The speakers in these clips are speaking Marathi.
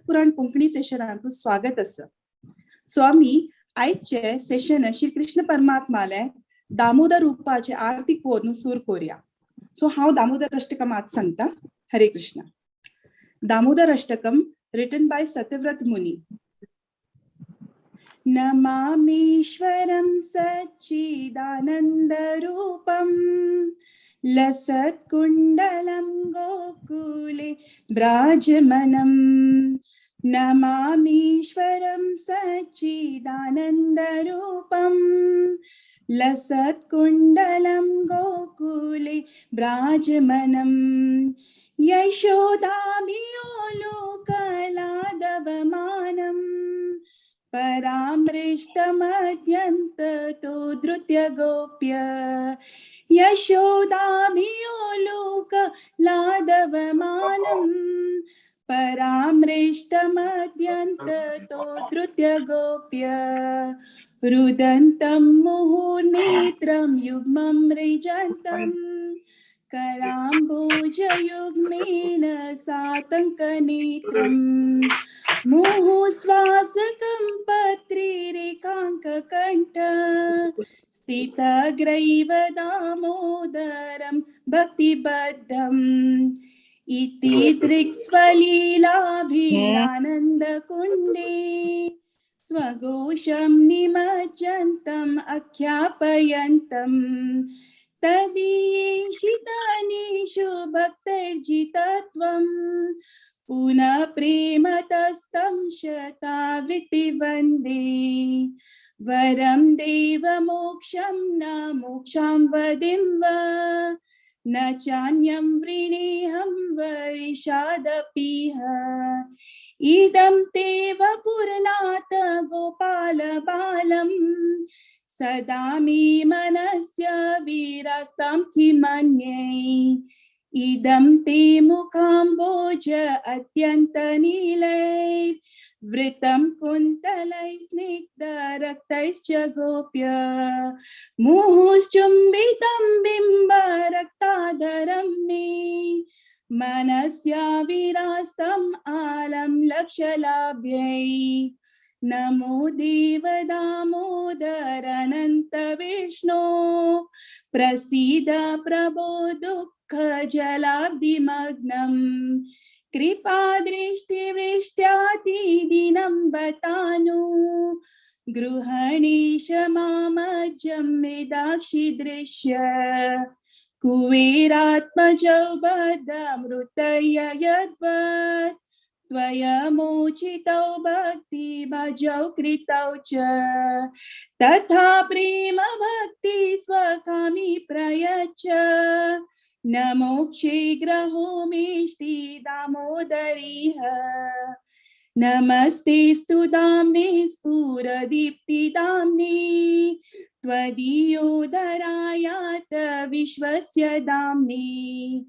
पुराण कोंकणी सेशनांतू स्वागत आसा. सो आमी आयचे सेशन श्री कृष्ण परमात्माले दामोदर रूपाचे आरती करून सुरू करूया. सो हांव दामोदर अष्टकम आज सांगता. हरे Krishna. Damodar Ashtakam written by Satyavrata Muni. नमामीश्वरं सच्चिदानन्दरूपं लसत्कुण्डलं गोकुले ब्राजमनं. नमामीश्वरं सच्चिदानन्दरूपं लसत्कुण्डलं गोकुले ब्राजमनं. यशोदाभियोलोकलादवमानं परामृष्टमद्यन्ततो धृत्य गोप्य. यशोदाभियोलोकलादवमानं परामृष्टमद्यन्ततो धृत्य गोप्य. रुदन्तं मुहुर्नेत्रं युग्मं मृजन्तं कराम्बोजयुग्मेन सातङ्कनेत्रम्. मुहुश्वासकं पत्रिरेकाङ्ककण्ठ स्थितग्रैव दामोदरं भक्तिबद्धम्. इति दृक्स्वलीलाभिरानन्दकुण्डे स्वघोषं निमज्जन्तम् अख्यापयन्तम्. तदीशितानीषु भक्तर्जितत्वं पुनः प्रेमतस्तं शतावृत्ति वन्दे. वरं देवमोक्षं न मोक्षं वदिं वा न चान्यं वृणेऽहं वरिषादपीह. इदं ते वपुरनाथ गोपालबालं सदा मे मनस्य विरस्तं किमन्ये. इदं ते मुखाम्बोज अत्यन्तनीलैर्वृतं कुन्तलैः स्निग्धरक्तैश्च गोप्य. मुहुश्चुम्बितं बिम्बरक्ताधरं मे मनस्या विरास्तम् आलं लक्षलाभ्यै. नमो देव दामोदर अनंत विष्णु प्रसीद प्रभो दुःख जलाब्धिमग्नं. कृपा दृष्टिवृष्ट्यातिदिनं बतानु गृहणीश मामज्जं मेदाक्षि दृश्य. कुबेरात्मजौ बद्धमृतय यद्वत् त्वयमोचितौ भक्तिभजौ कृतौ च. तथा प्रेम भक्ति स्वकामी प्रयच्छ न मोक्षे ग्रहो मेष्टि दामोदरीह. नमस्ते स्तु दाम्ने स्फुरदीप्तिदाम्ने त्वदीयोदरायात विश्वस्य दाम्ने.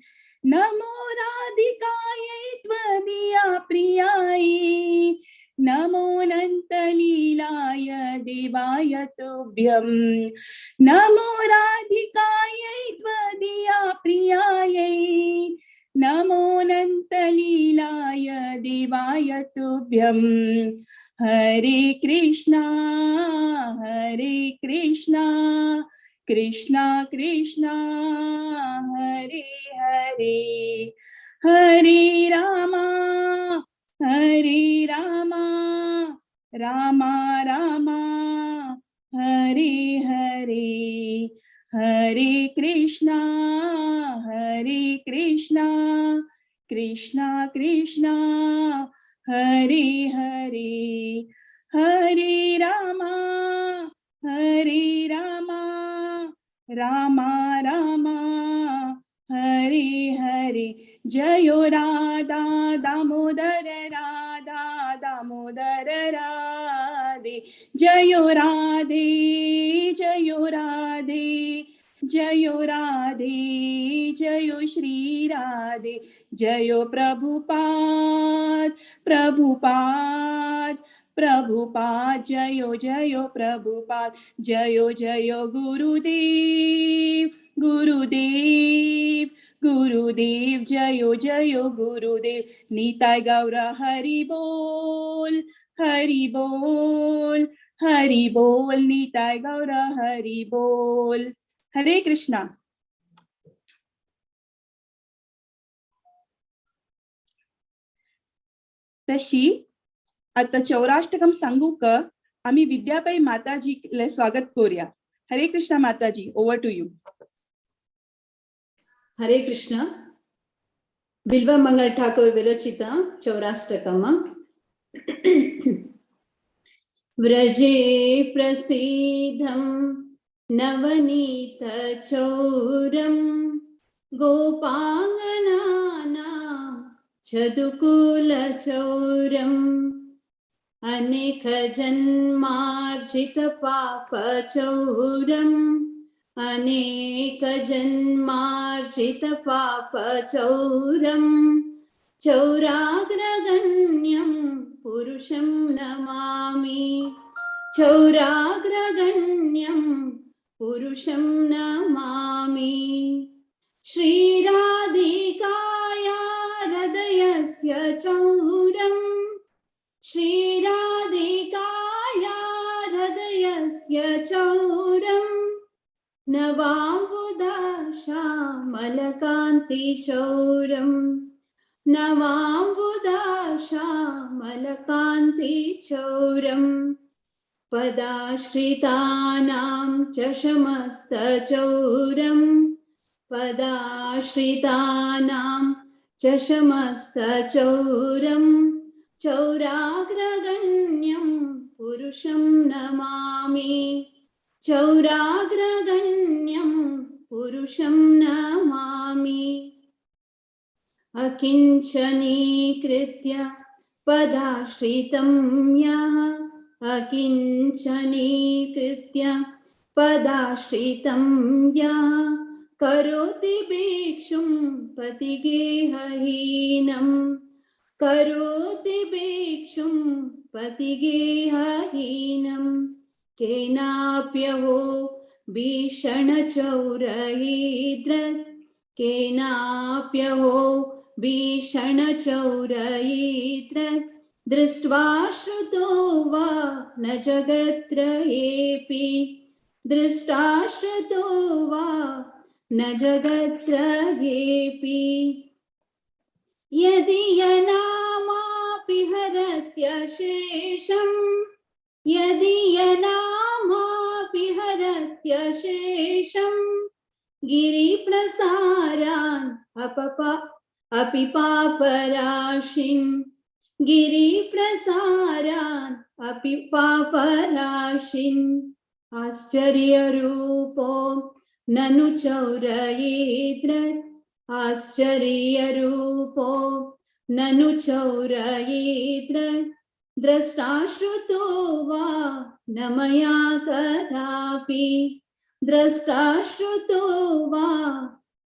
नमो राधिकायै त्वदीया प्रियायै नमो अनन्तलीलाय देवाय तुभ्यं. नमो राधिकायै त्वदीया प्रियायै नमो अनन्तलीलाय देवाय तुभ्यं. हरे कृष्णा कृष्णा कृष्णा हरे हरे हरे रामा रामा रामा हरे हरे. हरे कृष्णा कृष्णा कृष्णा हरे हरे हरे रामा रामा रामा हरे हरे. जयो राधा दामोदर राधा दामोदर राधे. जयो राधे जयो राधे जयो राधे जयो श्री राधे. जयो प्रभुपाद प्रभुपाद प्रभुपाद. जयो जयो प्रभुपाद. जयो जयो गुरुदेव गुरुदेव गुरुदेव जयो जयो गुरुदेव निताय गौर हरि बोल निताय गौर हरि बोल. हरे कृष्णा. तशी आता चौराष्टकम सांगू का आम्ही विद्याबाई माताजीले स्वागत करूया. हरे कृष्णा माताजी, ओवर टू यू. हरे कृष्ण. बिल्व मंगल ठाकुर विरचित चौराष्टकम. व्रजे प्रसीदं नवनीत चौरं गोपांगनानां चदुकुल चौरम् अनेक जन्मार्जित पाप चौरम् अनेक जन्मार्जित पाप चौरम् चौराग्रगण्यं पुरुषं नमामि चौराग्रगण्यं पुरुषं नमामि. श्रीराधिकाया हृदयस्य चौरम् श्रीराधिकाया हृदयस्य चौरम् नवाम्बुदाश्यामलकान्तिचौरम् नवाम्बुदाश्यामलकान्तिचौरम् पदाश्रितानां चषमस्तचौरम् पदाश्रितानां चषमस्तचौरम् चौराग्रगण्यं पुरुषं नमामि चौराग्रगण्यं पुरुषं नमामि. अकिञ्चनीकृत्य पदाश्रितं यः अकिञ्चनीकृत्य पदाश्रितं यः करोति भिक्षुं पतिगेहहीनं करोति भिक्षुं पतिगेहहीनं केनाप्यहो भीषणचौरयीदृक् केनाप्यहो भीषणचौरयीदृक् दृष्ट्वा श्रुतो वा न जगत्त्रयेऽपि दृष्टा श्रुतो वा न जगत्त्रयेऽपि. यदि यनामापि हरत्यशेषम् यदि यनामापि हरत्यशेषम् गिरिप्रसारान् अपि पापराशिं गिरिप्रसारान् अपि पापराशिम्. आश्चर्यरूपो ननु चौरयीदृक् आश्चर्यरूपो ननु चौरयीदृक् द्रष्टा श्रुतो वा न मया कदापि द्रष्टा श्रुतो वा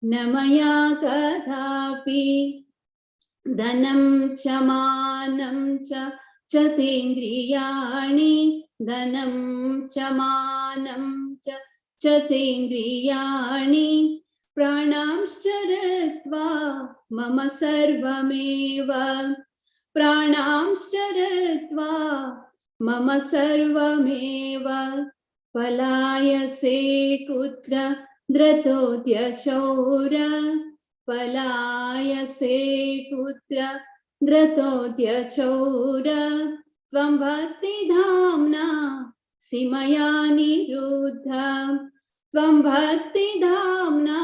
न मया कदापि. धनं च मानं च तेन्द्रियाणि धनं च मानं च तेन्द्रियाणि प्राणांश्चरत्वा मम सर्वमेव प्राणांश्चरत्वा मम सर्वमेव. पलायसे कुत्र द्रतोऽद्यचौर पलायसे कुत्र द्रतोऽद्यचौर त्वं भक्तिधाम्ना सिमया निरुद्ध त्वं भक्तिधाम्ना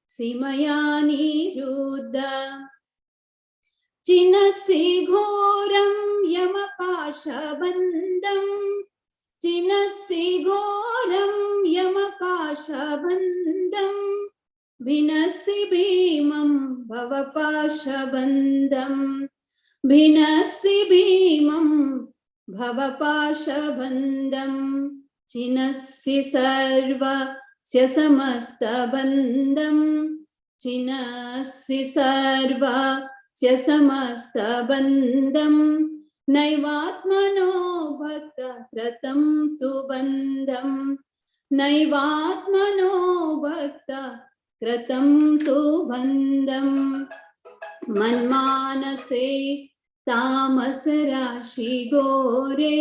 सिमया निरुद्ध. चिनसि घोरं यमपाशबन्धं चिनसि घोरं यमपाशबन्धं भिनसि भीमं भवपाशबन्धं भिनसि भीमं भवपाशबन्धं. चिनसि सर्वस्य समस्तबन्धं चिनसि सर्वस्य समस्तबन्धं नैवात्मनो भक्तव्रतं तु बन्धं नैवात्मनो कृतं तु बन्धं मन्मानसे तामसराशि घोरे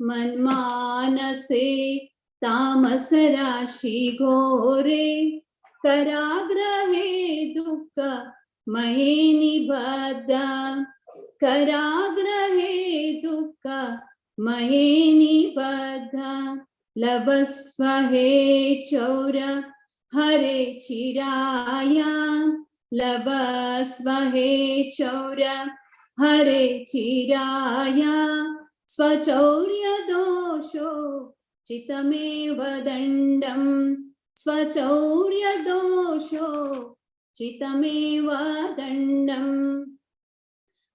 मन्मानसे तामसराशि घोरे कराग्रहे दुःख महे निबद्ध कराग्रहे दुःख महे निबद्ध लभस्व हे चौर हरे चिराया लभस्व हे चौर हरे चिराया स्वचौर्य दोषो चितमेव दण्डं स्वचौर्य दोषो चितमेव दण्डं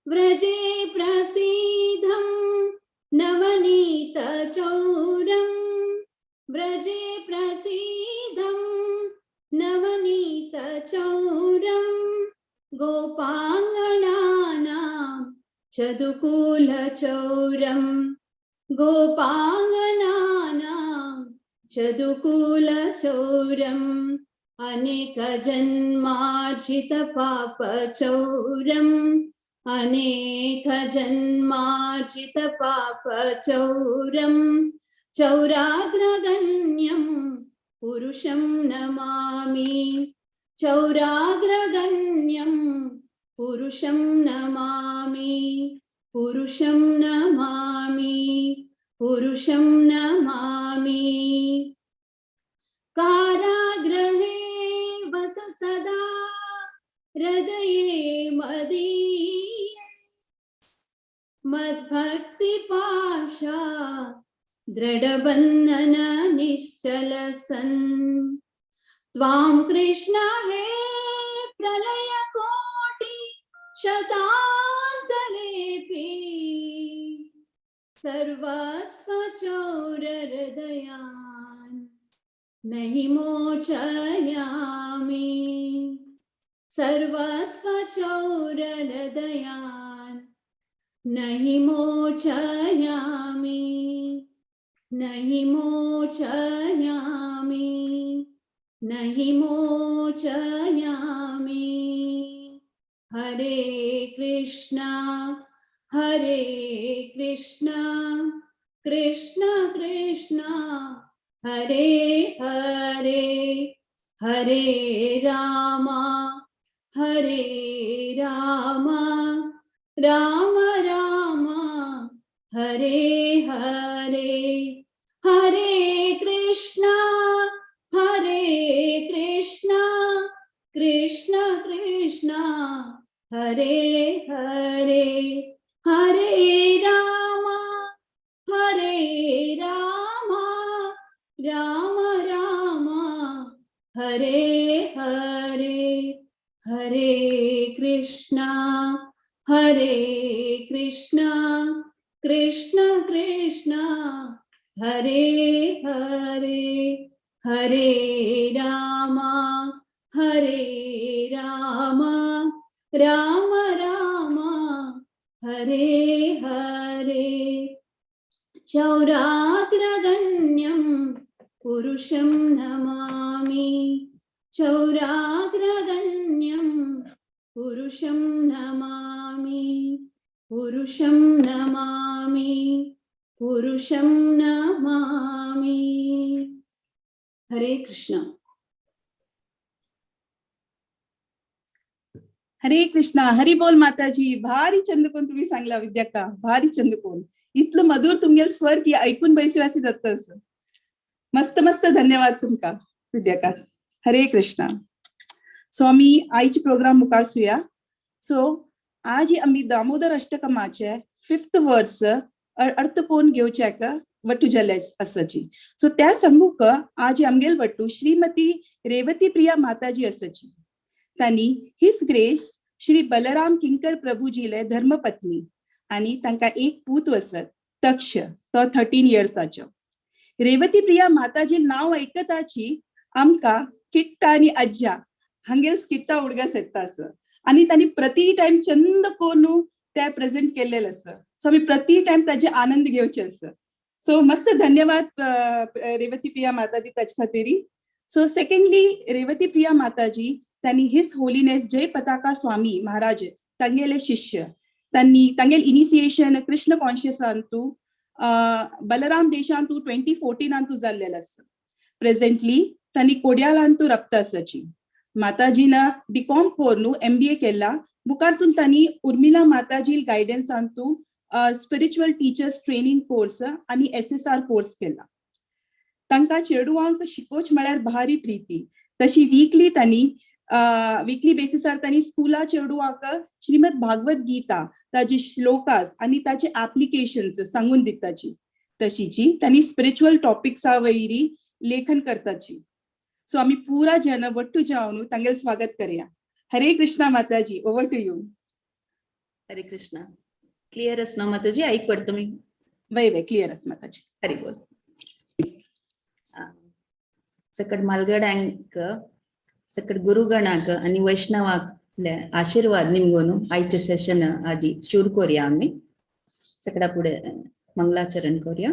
व्रजे प्रसीदं नवनीत चौरं व्रजे प्रसीदं नवनीत चौरं गोपाङ्गनानां चदुकूल चौरं गोपाङ्गनानां चदुकूल चौरम् अनेक जन्मार्जित पाप चौरम् अनेक जन्मार्जित पाप चौरम् चौराग्रगण्यं पुरुषं नमामि चौराग्रगण्यं पुरुषं नमामि पुरुषं नमामि पुरुषं नमामि कारागृहे वस सदा हृदये मदीये मद्भक्तिपाशा दृढबन्धन निश्चल सन् त्वां कृष्ण हे प्रलय कोटि शतान्तरेऽपि सर्वस्व चौर हृदयान् नहि मोचयामि सर्वस्व चौर हृदयान् नहि मोचयामि नहि मोचयामि नहि मोचयामि हरे कृष्णा कृष्ण कृष्ण हरे हरे हरे राम राम राम हरे हरे हरे कृष्णा कृष्ण कृष्ण हरे हरे हरे राम राम राम हरे हरे हरे कृष्णा कृष्ण कृष्ण हरे हरे हरे राम राम राम हरे हरे चौराग्रगण्यं पुरुषं नमामि चौराग्रगण्यं पुरुषं नमामि पुरुषं नमामि पुरुषं नमामि हरे कृष्ण हरे कृष्णा हरी बोल माताजी भारी चंदकोन तुम्ही सांगला विद्याका भारी चंदकोन इतलं मधुर तुमगेल स्वर की ऐकून बैसवासी जात असं मस्त मस्त धन्यवाद तुमका विद्याका हरे कृष्णा सो आम्ही आईचे प्रोग्राम मुखार सुया सो आज आम्ही दामोदर अष्टकमाचे 5th वर्स अर्थ कोण घेवचेक वटुजले असची सो त्या संगूक आज आमगेल वटू श्रीमती रेवती प्रिया माताजी असची तांनी हिज ग्रेस श्री बलराम किंकर प्रभुजीले धर्मपत्नी आणि तांका एक पूत वसत तक्ष तो 13 इयर्साचो रेवती प्रिया माताजी नाव ऐकताची आमका किट्टा आणि अज्जा हांगेस किट्टा उडगस येता असं आणि त्यांनी प्रति टाइम चंद कोणू त्या प्रेझेंट केलेलं असं सो आम्ही प्रति टाइम त्याचे आनंद घेवचे असं सो मस्त धन्यवाद रेवती प्रिया माताजी ताचे खातीर सो सेकंडली रेवती प्रिया माताजी त्यांनी हिस होलीनेस जय पताका स्वामी महाराज तांगेले शिष्य त्यांनी तांगेल इनिशिएशन कृष्ण कॉन्शियस अंतू बलराम देशांतू 2014 अंतू जाल्लेलं आसा. प्रेझेंटली त्यांनी कोड्यालांतू रप्त आसाची. माताजीनं बीकॉम कोरनू MBA केला. मुखारसून त्यांनी उर्मिला माताजी guidance Antu spiritual teachers training course आणि SSR कोर्स केला. तांकां चेडवांक शिकोवच म्हळ्यार भारी प्रीती. तशी वीकली बेसिसार त्यांनी स्कुला चेडवांक श्रीमद भागवत गीता ताजे श्लोकास आणि ताचे ऍप्लिकेशन्स सांगून दिताची. तशीची त्यांनी स्पिरिच्युअल टॉपिक्सा वयरी लेखन करताची. सो आम्ही पूरा जन वट्टू जावन तांगेल स्वागत करूया. हरे कृष्णा माताजी, ओव्हर टू यू. हरे कृष्णा. क्लियर अस ना माताजी? ऐक पडतं मी? वय क्लियर अस माताजी. हरि बोल. सकट मालगड्यांक सकट गुरुगणाक आणि वैष्णवाकले आशीर्वाद निमगोन आयचे सेशन आजी शूर करूया. आम्ही सकडा पुढे मंगलाचरण करूया.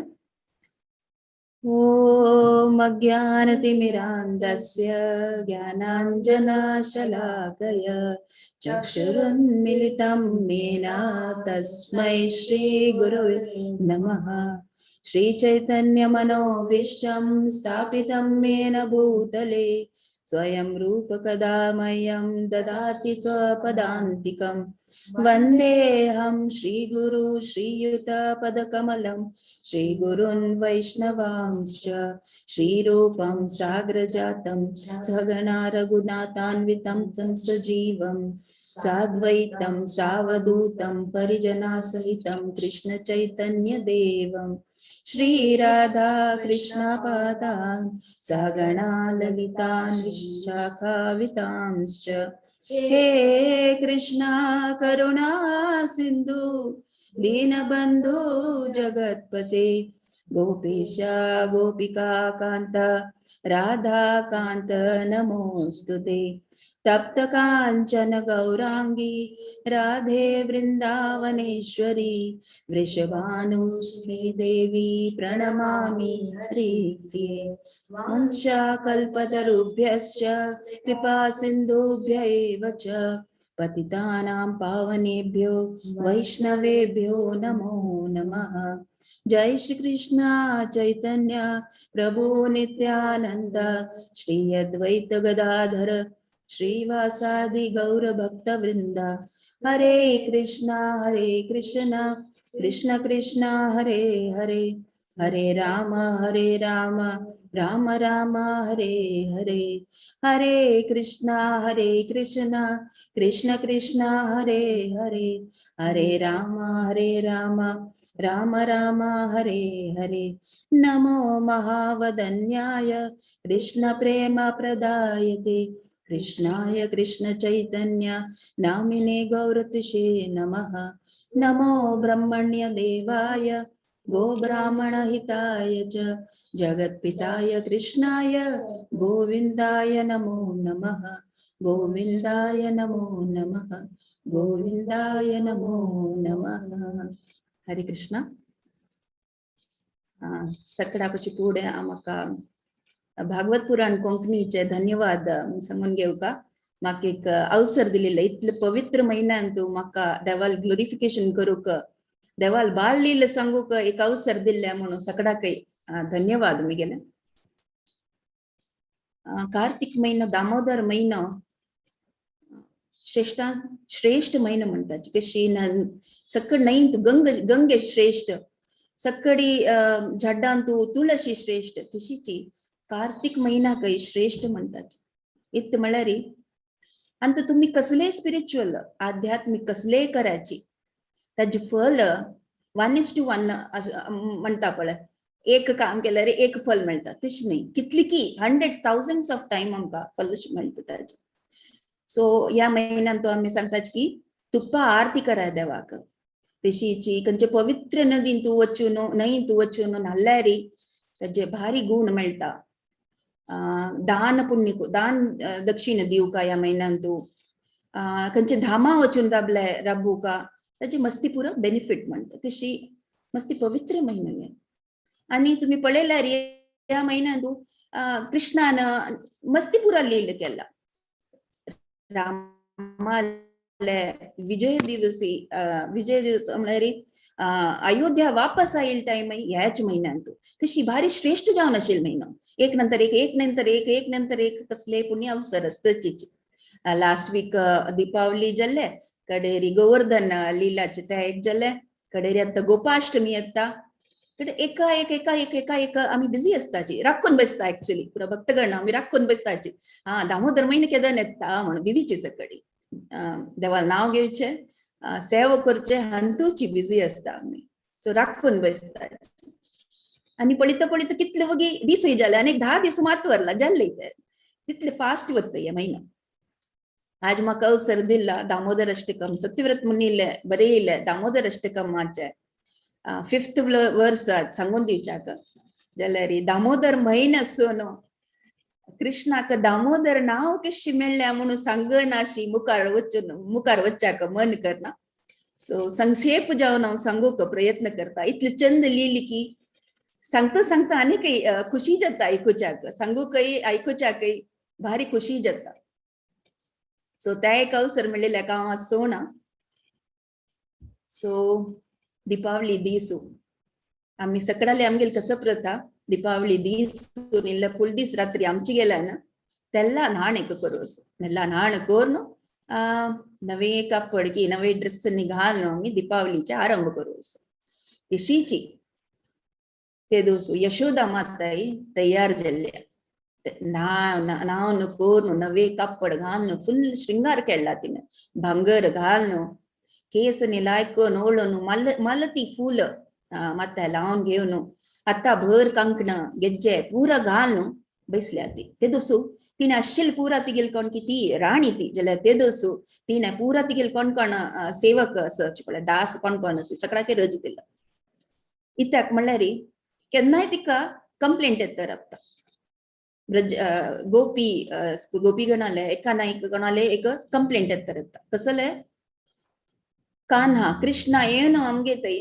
ओम अज्ञानतिमिरान्धस्य ज्ञानाञ्जनशलाकय चक्षुरुन्मिलितं येन तस्मै श्रीगुरुवे नमः. श्रीचैतन्यमनोभीष्टं स्थापितं येन भूतले स्वयं रूप कदा मह्यं ददाति स्वपदान्तिकम्. वन्देऽहं श्रीगुरु श्रीयुतपदकमलं श्रीगुरुन् वैष्णवांश्च श्रीरूपं साग्रजातं सहगणा रघुनाथान्वितं तं सजीवं साद्वैतं सावधूतं परिजनासहितं कृष्णचैतन्यदेवं श्रीराधा कृष्णपादान् सहगणा ललितान् विशाखावितांश्च. हे कृष्णा करुणा सिंधु दीनबंधु जगत्पते गोपेशा गोपिका कांत राधा कांत नमोस्तुते. तप्त कांचन गौरांगी राधे वृंदावनेश्वरी वृषभानुसुते देवी प्रणमामि हरिप्रिये. वंशकल्पतरुभ्यश्च कृपा सिन्धुभ्य एव च पतितानां पावनेभ्यो वैष्णवेभ्यो नमो नमः. जय श्री कृष्ण चैतन्य प्रभु नित्यानंद श्री अद्वैत गदाधर श्रीवासादि गौर भक्त वृंदा. हरे कृष्ण कृष्ण कृष्ण हरे हरे हरे राम राम राम हरे हरे. हरे कृष्ण कृष्ण कृष्ण हरे हरे हरे राम राम राम हरे हरे. नमो महावदन्याय कृष्ण प्रेम प्रदायते कृष्णाय कृष्ण चैतन्य नामिने गौरतुषे नमः. नमो ब्रह्मण्य देवाय गो ब्राह्मण हिताय च जगत्पिताय कृष्णाय गोविंदाय नमो नमः. गोविंदाय नमो नमः. गोविंदाय नमो नमः. हरे कृष्ण. सकड़ा पछी पुढे आमका भागवत पुराण कोंकणीचे धन्यवाद सांगून घेवका. म्हाका एक अवसर दिलेलो इतले पवित्र महिन्यांत म्हाका देवाल ग्लोरिफिकेशन करूक देवाल बाल लील सांगूक एक अवसर दिल्ल्या म्हणून सगळ्याकय धन्यवाद मुगेले. कार्तिक महिना दामोदर महिना श्रेष्ठ महिना म्हणतात. कशी सकड नैंत गंगे श्रेष्ठ सकडी झाडांतू तुळशी श्रेष्ठ तशीची कार्तिक महिना काही श्रेष्ठ म्हणतात. इत म्हळ्यार अंत तुम्ही कसले स्पिरिच्युअल आध्यात्मिक कसले करायची त्याचे फल 1:1 म्हणता पळय. एक काम केल्यार एक फल मेळटा तशी नाही. कितली की हंड्रेड्स थाउजंड्स ऑफ टाइम आमकां फल मेळटा ताजे. सो ह्या महिन्यात आम्ही सांगतात की तुप्पा आरती कराय देवाक. तशीची खंयचे पवित्र नदीन तू वचून न्हंयेन तू वचून न्हाल्यार ताजे भारी गुण मेळटा. दान पुण्य दान दक्षिण दिवका ह्या महिन्यात तू खंयचे धामा वचून राबूका ताजे मस्ती पुरो बेनिफिट म्हणटा. तशी मस्ती पवित्र महिना. आणि तुम्ही पळयल्यार ह्या महिन्यात कृष्णानं मस्तीपुरा लिहिलं केला रामाले विजय दिवस म्हणल्यार अयोध्या वापस आयल टाइम ह्याच म्हयन्यात कशी भारी श्रेष्ठ जावन आशिल्लो म्हयनो एक नंतर एक कसले पुण्य अवसर असतच लास्ट वीक दीपावली जाल्ले कडेरी गोवर्धन लीलाचे ते एक जाल्ले कडेरी आता गोपाष्टमी येता एका एक आम्ही बिझी असताची राखून बसता ऍक्च्युअली पुरा भक्तगण आम्ही राखून बसताची दामोदर महिने केदन येता म्हणून बिझीची सकडी देवाला नाव घेवचे सेवा करचे हंतूची बिझी असता आम्ही सो राखून बसता आणि पळिता कितले वगी दीस जाले आणि 10 दीस मातवरला जाल्ले तितले फास्ट वता हे महिना आज म्हाका अवसर दिला दामोदर अष्टकम सत्यव्रत मुनीले बरयले दामोदर अष्टकमाचे 5th वर्स सांगून दिवच्याक जाल्यार दामोदर म्हयनो सून कृष्णाक दामोदर नाव कशी मेळ्ळें म्हणून सांगनाशी मुखार वच्चाक मन करना सो संक्षेप जावन हांव सांगूक प्रयत्न करता इतले चंद लिहिली की सांगता आनीक खुशी जाता आयकुच्याक सांगूकय आयकुच्याकय भारी खुशी जाता सो त्या एक अवसर मेळिल्ल्याक हांव आज सोना सो दीपावली दीस आम्ही सकाळी आमगेल कसं प्रथा दीपावली दीस फुल दीस रात्री आमची गेला ना तेल्ला नाणेक करोस नेल्ला नाण कोर्न नवे कापड की नवे ड्रेस घालून आम्ही दीपावलीचे आरंभ करोस तशीची ते दिवस यशोदा माताई तयार जाल्ल्या नाव कोर्न नवे कापड घालून फुल श्रृंगार केला तिने भांगर घालून केस लायकोन ओळून मालती फूल मत लावन घेवन आता भर कंकण गेज्जे पुरा घालून बसल्या ते दोसू तिने आशिल्ल पुरा तिगेल कोण की ती राणी ती जाल्यार ते दोसू तिने पुरा तिगेल कोण सेवक असच पळय दास कोण सगळ्याक रज दिला इत्याक म्हणल्यार केन्नाय तिका कंप्लेंट येता रावता गोपी गणाले एका नायक गणाले एक कंप्लेंट येता रावता कसले कान्हा कृष्णा ಏನು आमगे तई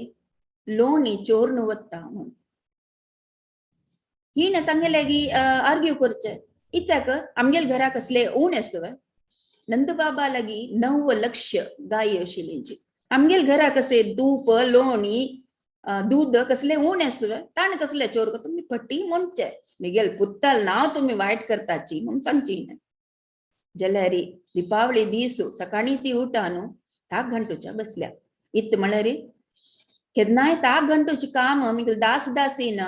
लोणी चोरन वत्ता म्हणून हिने तांगेल्यागी आर्ग्यू करचे इत्याक आमगेल घरा कसले ऊन असवे नंद बाबा लागी 9 लक्ष गाय आशिल्लींची आमगेल घरा कसे तूप लोणी दूध कसले ऊन असवे ताण कसले चोर करता तुम्ही पट्टी म्हणचे मिगेल पुत्ताल नाव तुम्ही वाईट करताची म्हणून सांगची जाल्यार दीपावली दीस सकाळी ती उठान 3 घंटोच्या बसल्या इत म्हळ्यार केन्नाय 3 घंटोची काम आमी दास दासीन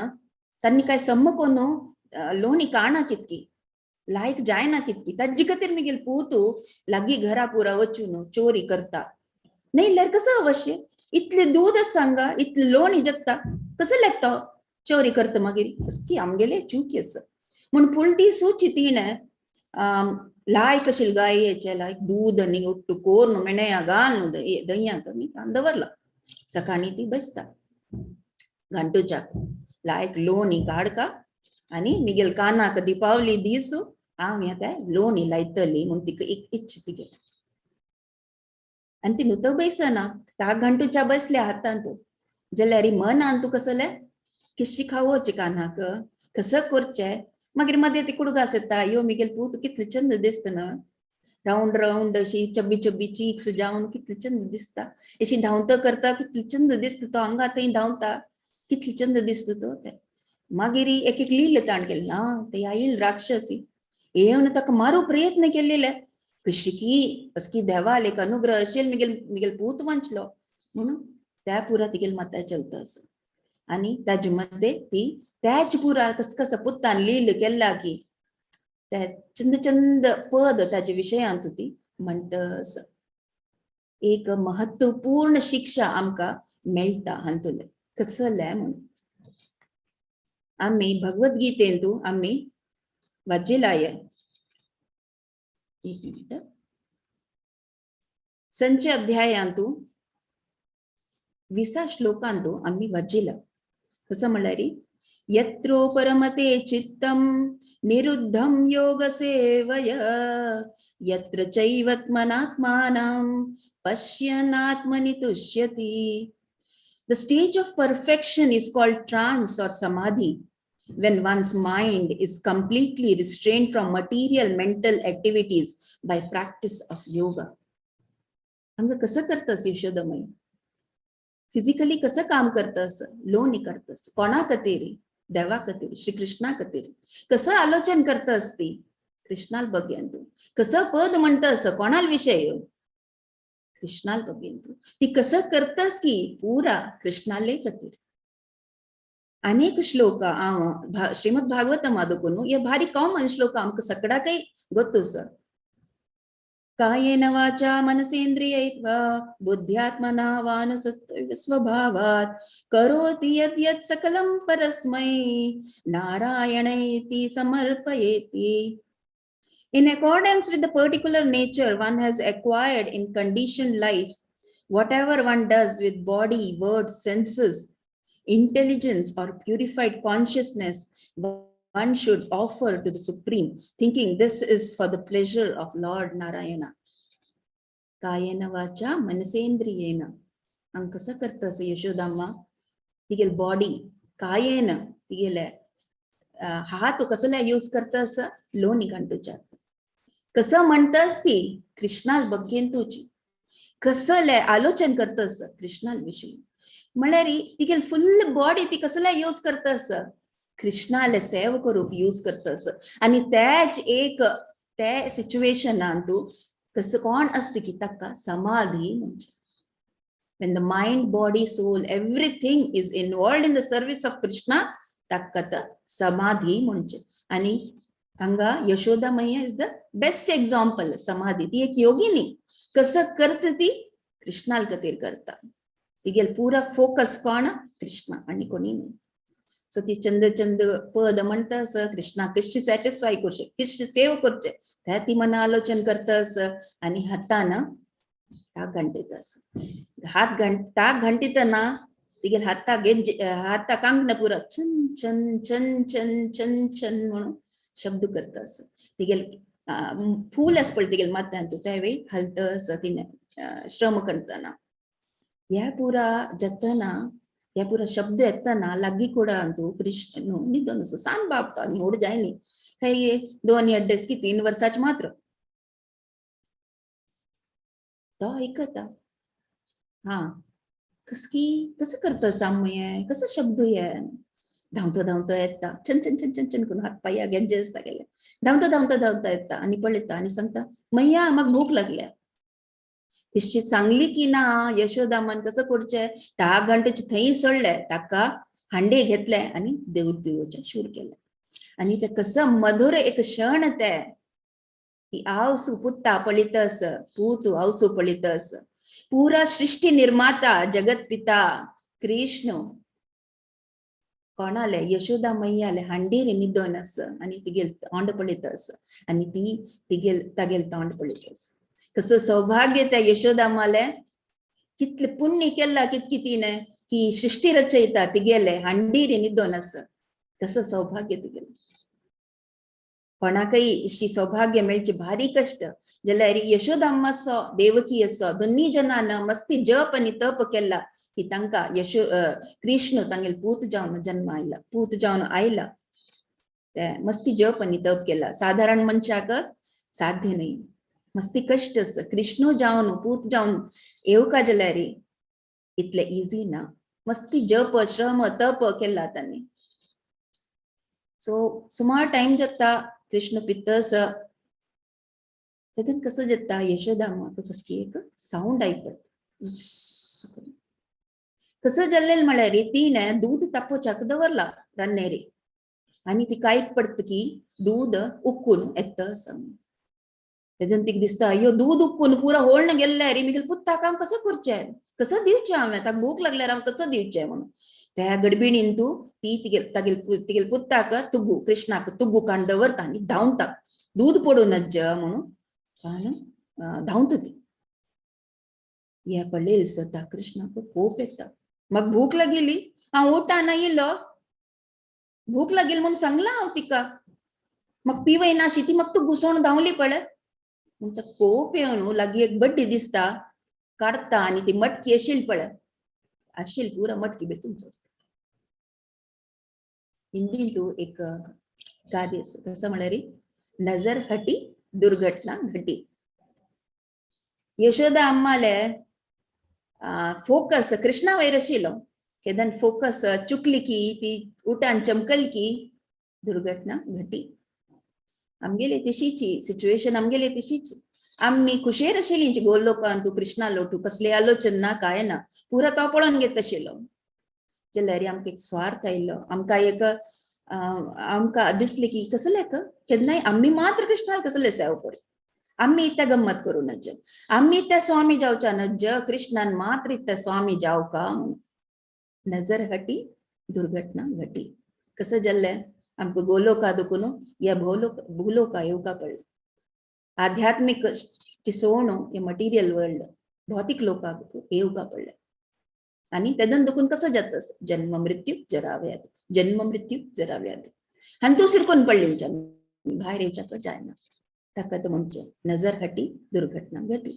तांणी काय सम्मकोन लोणी काणा कितकी लायक जायना कितकी ताजी खातीर मिगेल पूतू लागी घरा पुरा वचून चोरी करता नाही जाल्यार कसं अवश्य इतले दूध सांगा इतले लोणी जगता कसं लागता चोरी करता मागीर कसली आमगेले चूक आसा म्हूण फुलटी सुची तिणे लायक आशिल्ल गायेचे लायक दूध आनी उट्ट कोर्न मेणया घालून दह्याक दवरला सकाळी ती बसता घंटोच्या लायक लोणी काडका आनी मिगेल कानाक दीपावली दीस हांव आता लोणी लायतली म्हूण तिका एक इच्छा तिगे आनी ती नुतो बैसना 3 घंटोच्या बसल्या हातांत जाल्यार मनान तू कसले किशी खावोचे कानाक कसं करचे मागीर मध्ये ती कुडगास येता यो मिगेल पूत कितले चंद दिसता ना राउंड राउंड अशी चब्बी चब्बी चीक्स जावन कितले चंद दिसता अशी धांवता करता कितले चंद दिसता तो अंगातय धांवता कितले चंद दिसता तो ते मागीर एक लील ताण केली ना ते आईल राक्षसी येवन ताका मारू प्रयत्न केलेले कशी की असकी देवाल एक अनुग्रह असेल मिगेल पूत वांचलो म्हणून त्या पुरा तिगेल माता चलता असं आणि ताजे मध्ये ती त्याच पुरा कस पुत्तान लील केला की त्या चंद चंद पद ताजे विशयांत ती म्हणटस एक महत्वपूर्ण शिक्षा आमका मेळटा हांतुले कसले म्हणून आम्ही भगवद्गीतेंतू आम्ही वाचिलाय एक मिनिट संच अध्यायांतू 20 श्लोकांतू आम्ही वाचिला कसं म्हणल्यार यत्रो परमते चित्तम निरुद्धम योग सेवय यत्र चैवत्मनात्मानं पश्यनात्मनि तुष्यति. The stage of perfection is called trance or samadhi. when one's mind is completely restrained from material mental activities by practice of yoga. अंग कसं करतस यशोदामाई? फिजिकली कसं काम करतस? लोणी करतस कोणा कतेरी? देवा कतेरी, श्री कृष्णा कतेरी. कसं आलोचन करतस ती? कृष्णाल बघेन तू. कसं पद म्हणतस कोणाल विषय? कृष्णाल बघेन तू. ती कसं करतस की पूरा कृष्णाले कतेरी. अनेक श्लोक श्रीमद भागवतम आदकोनु ये भारी कामन श्लोक आमक सगळा काही ಗೊತ್ತು सर. कायेन वाचा मनसेन्द्रियैर्वा बुद्ध्यात्मना वानसत्व स्वभावात् करोति यत् यत् सकलं परस्मै नारायणेति समर्पयेति. In accordance with the particular nature one has acquired in conditioned life, whatever one does with body, words, senses, intelligence or purified consciousness, one should offer to the Supreme, thinking this is for the pleasure of Lord Narayana. Kayena vacha manasendriyena. Ang kasa kartas Yashodamma, tigel body, kayena, tigel हात कसला यूज करतास? लोणी कांटूच्या. कसं म्हणतास ती? कृष्णाल बघेन तुझी. कसं आलोचन करतास? कृष्णाल विषयी. म्हळ्यार तिगेल फुल बॉडी ती कसला यूज करतास? कृष्णाले सेव करूक यूज करतास. आणि त्याच एक त्या सिच्युएशनान तू कसं कोण असते की ताका समाधी म्हणजे. When the mind, body, soul, everything is involved in the service of Krishna, ताकत समाधी म्हणजे. आणि हांगा यशोदा मैया इज द बेस्ट एक्झाम्पल. समाधी ती एक योगिनी कसं करते ती? कृष्णाल खातीर करता. तिगेल पुरा फोकस कोण? कृष्णा आणि कोणी नाही. सो ती चंद चंद पद म्हणतास कृष्णा कशी सॅटिस्फाय करचे, कशी सेव करचे, त्या ती मना आलोचन करतास. आणि हातान ताक घंटितास. ताक घंटितना तिगेल हाता हाता कांगण पुरा छन छन छन छन छन छन म्हणून शब्द करतास. तिगेल फूल अस पडली तिगेल माथ्यान तू त्यावेळी हलतस तिने श्रम करताना. ह्या पुरा जतना ह्या पुरा शब्द येताना लागी कोडा तू कृष्ण निधन सान बापता निवड जायनी काही 2 अड्डेस की 3 वर्षाचे मात्र तो ऐकता. हा कसं करतं साम्य, कसं शब्द आहे. धावता धावता येता छन छन छन छन छन करून हात पाया गेंजे असता गेले. धावता धावता धावता येता आणि पळता आणि सांगता मैया मग भूक लागल्या. तिशी सांगली की ना यशोदामन कसं करचे 10 घंटेची थंय सोडले ताका हांडे घेतले आणि देव देवच्या शूर केले. आणि ते कसं मधुर एक क्षण ते की आवसू पुत्ता पळितस पूतू आवसू पळितस. पूरा सृष्टि निर्माता जगत पिता कृष्ण कोणाले यशोदा मैयाले हांडीर निदोनस आणि तिगेल तोंड पळितस आणि ती तिगेल तागेल तोंड पळितस. कसं सौभाग्य त्या यशोदामाले कितले पुण्य केला कितकी तिने की सृष्टी रचयिता तिगेले हांडीर निदोनस. कसं सौभाग्य तिगेले. कोणाकय इशी सौभाग्य मेळचे भारी कष्ट जाल्यार यशोदाम्मा असो देवकी असो दोन्ही जनांना मस्ती जप आणि तप केला की तांका कृष्ण तांगेल पूत जावन जन्म आयला, पूत जावन आयला. ते मस्ती जप आणि तप केला. साधारण मनशाक साध्य नाही. मस्ती कष्ट अस. कृष्ण जावन पूत जावन येवका जाल्यार इतले इझी ना. मस्ती जप श्रम तप केला तांणी. सो सुमार टाइम जाता कृष्ण पितस तेतून कसं जाता यशोदाम्मा कसकी एक साऊंड ऐकत. कसं जाल्लेल म्हळ्यार तिने दूध तापोवच्याक दवरला रन्नेरी आणि ती कायक पडत की दूध उकून येतस. तेतून तिका दिसता अयो दूध उकून पुरा होळण गेल्ल्यार मिगेल पुत्ताक हांव कसं करचें, कसं दिवचें हांवें, ताका भूक लागल्यार हांव कसं दिवचें म्हणून. त्या गडबिणीन तू ती तिगेल पुत्ताक तुगू कृष्णाक तुगू काण दवरता आणि धांवता दूध पडूनच म्हणून धांवता ती. हे पडले सता कृष्णाक कोप येता. मग भूक लागली हांव उठान येयलो, भूक लागली म्हणून सांगला हांव तिका. मग पिवय नाशी ती मग तू घुसवून धांवली पळय. म्हणटा कोप येवन लागी एक बड्डी दिसता काढता आणि ती मटकी आशिल पळय आशिल पुरा मटकी भेटून हिंदींतू एक गादी आसा कसं म्हळ्यार नजर हटी दुर्घटना घटी. यशोदा अम्माले फोकस कृष्णा वयर आशिल्लो केदन फोकस चुकली की ती उठान चमकल की दुर्घटना घटी. आमगेली तशीची सिच्युएशन आमगेली तशीची. आम्ही खुशेर आशिल्ली गोलोकान तू कृष्णा लोटू कसले आलोचन ना काय ना पुरा तो पळोवन घेत आशिल्लो. जाल्यार आमकां एक स्वार्थ आयिल्लो. आमकां एक आमकां दिसले की कसले केन्नाय आम्ही मात्र कृष्णाला कसले सेव करू. आम्ही इत्या गम्मत करू नज आम्ही इत्या स्वामी जावच्या नज कृष्णान मात्र इत्या स्वामी जाव का. नजर हटी दुर्घटना घटी. कसं जाल्ले आमकां गोलोका दुखून या भूलोका येवका पडले. आध्यात्मिक सोवणो हे मटिरियल वर्ल्ड भौतिक लोकांक येवका पडले. आणि तेदन दुखून कसं जातस जन्म मृत्यू जरा व्याधी जन्म मृत्यू जरा व्याधी हांतू सिरकून पडलींच्या भायर येवच्याक जायना. ताका तो म्हणजे नजर हटी दुर्घटना घटी.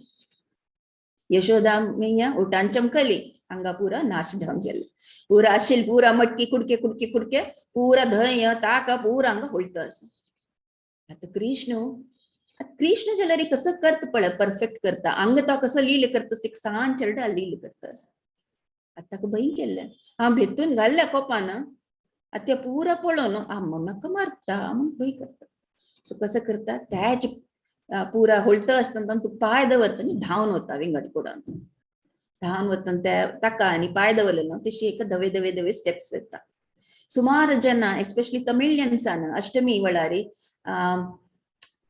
यशोदा मैया उठान चमकली हांगा पुरा नाश जावन गेले. पुरा आशिल पुरा मटकी कुडके कुडके कुडके पुरा धंय ताका पुरा हांगा उलट आसा. आता कृष्ण जाल्यार कसं करता पळय परफेक्ट करता. हांगा तो कसं लील करता एक सांज चरडा लील करता. आता भंय केल्ले हांव भेतून घाल्ल्या कोपान आता पुरा पळोवन म्हाका मारता म्हूण भंय करता. सो कसं करता त्याच पुरा होलत आसतना तू पाय दवरता न्ही धांवन वता विंगड कुडान धांवन वतना त्या ताका आनी पाय दवरले न्हू तशी एक धवे धवे धवे स्टेप्स येता. सुमार जनां एस्पेशली तमिळियन्सान अष्टमी वेळारी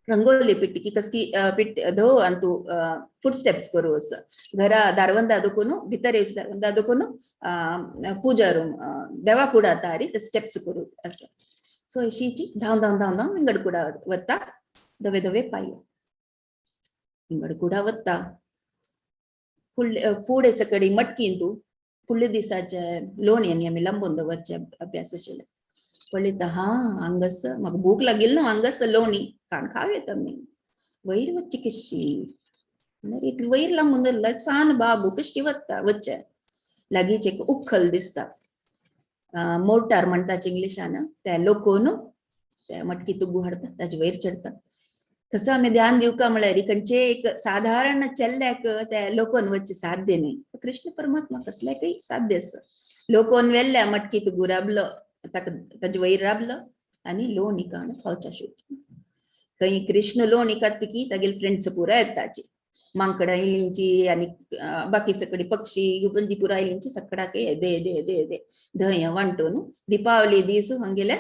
रंगोली पिट्टी की कसकी पिट्टी धो आणि तू फुट स्टेप्स करू असं घरा दारवंदा दुखून भितर येवची दारवंदा दुखून पूजा रूम देवा कुडा तारी ते स्टेप्स करू असं. सो अशीची धांव धांव धांव धांव विंगड कुडा वता धवे धवे पाय विंगड कुडा वता. फुडें सकडी मटकीन तू फुडल्या दिसाचे लोणयांनी आमी लांबून दवरचे अभ्यास आशिल्ले. पळयता हांगस म्हाका भूक लागील न्हू हांगस लोणी काण खाव येता मी वयर वच्ची कशी इतली वयर लांबून दवरला सान बाबू कशी वता वच्चे लागींच एक उखल दिसता मोर्टार म्हणटाचे इंग्लिशान ते लोकोन ते मटकी तुगू हाडता ताचे वयर चडता. कसं आमी ध्यान दिवका म्हळ्यार खंयचे एक साधारण चेल्ल्याक ते लोकोन वच्चे साध्य न्ही. कृष्ण परमात्मा कसल्याकय साध्य आसा. लोकोन वेल्ल्या मटकी तुगू राबलो ताचे वयर राबलो आनी लोणी काण खावच्या शोध. खंय कृष्ण लोणी खात की तागेले फ्रेंड्स पुरा येताची मांकडां इल्लींची आनी बाकी सकडी पक्षी गुंजी पुरा इल्लींची सकाळाक दे दे दे दे धंय वांटून दिपावली दीस हांगेले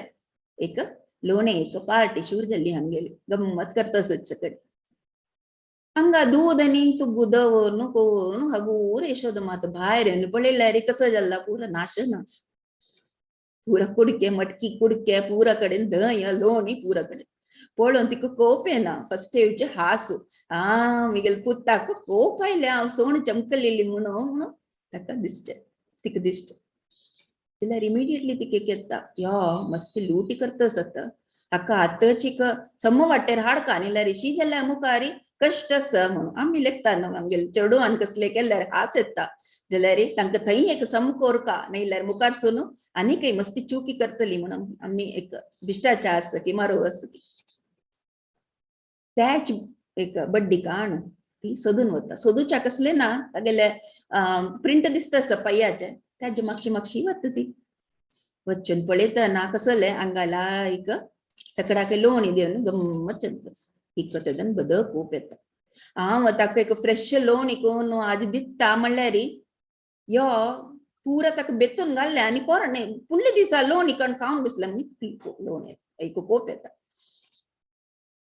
एक लोणे एक पार्टी शूर जाल्ली हांगेली गम्मत करता सकडी. हांगा दूध आनी तुगू दवरून करून हगूर यशोदा मात भायर येवन पळयल्यार कसं जाल्ला पुरा नाश नाश. पुरा कुडके मटकी कुडके पुरा कडेन धंय लोणी पुरा कडेन पळोवन तिका कोप येना. फर्स्ट येवचे हांसू मिगेल पुताक कोप आयले हांव सोण चमकलेली म्हणून ताका दिसचे तिका दिसचे. जाल्यार इमिडिएटली तिका येता यो मस्त लूटी करता जाता हाका आतांची समो वाटेर हाडका आनी ऋषी जाल्यार मुखारी कश्ट आसा म्हणून आमी लेखता न्हू आमगेले चेडवान कसले केल्यार हांस येता. जाल्यार तांकां थंय एक समकोरका नाल्यार मुखार सोनू आनी काही मस्ती चुकी करतली म्हणून आमी एक भ्रष्टाचार आसा की मारो आसा की त्याच एक बड्डी काण ती सोदून वता. सोदूच्या कसले ना तागेले प्रिंट दिसता आसा पय्याचे त्याचे मागशी मागशी वता ती वचून पळयतना कसले हांगाला एक सकडाक लोणी देवन गम्मत चलता एक तेदन बद खूप येता. हांव ताका एक फ्रेश लोणी कोण आज दिता म्हणल्यार यो पुरा ताका बेतून घाल्ले आनी पोरणे फुडल्या दिसा लोणी कण खावन बसला लोणी एक कोप येता.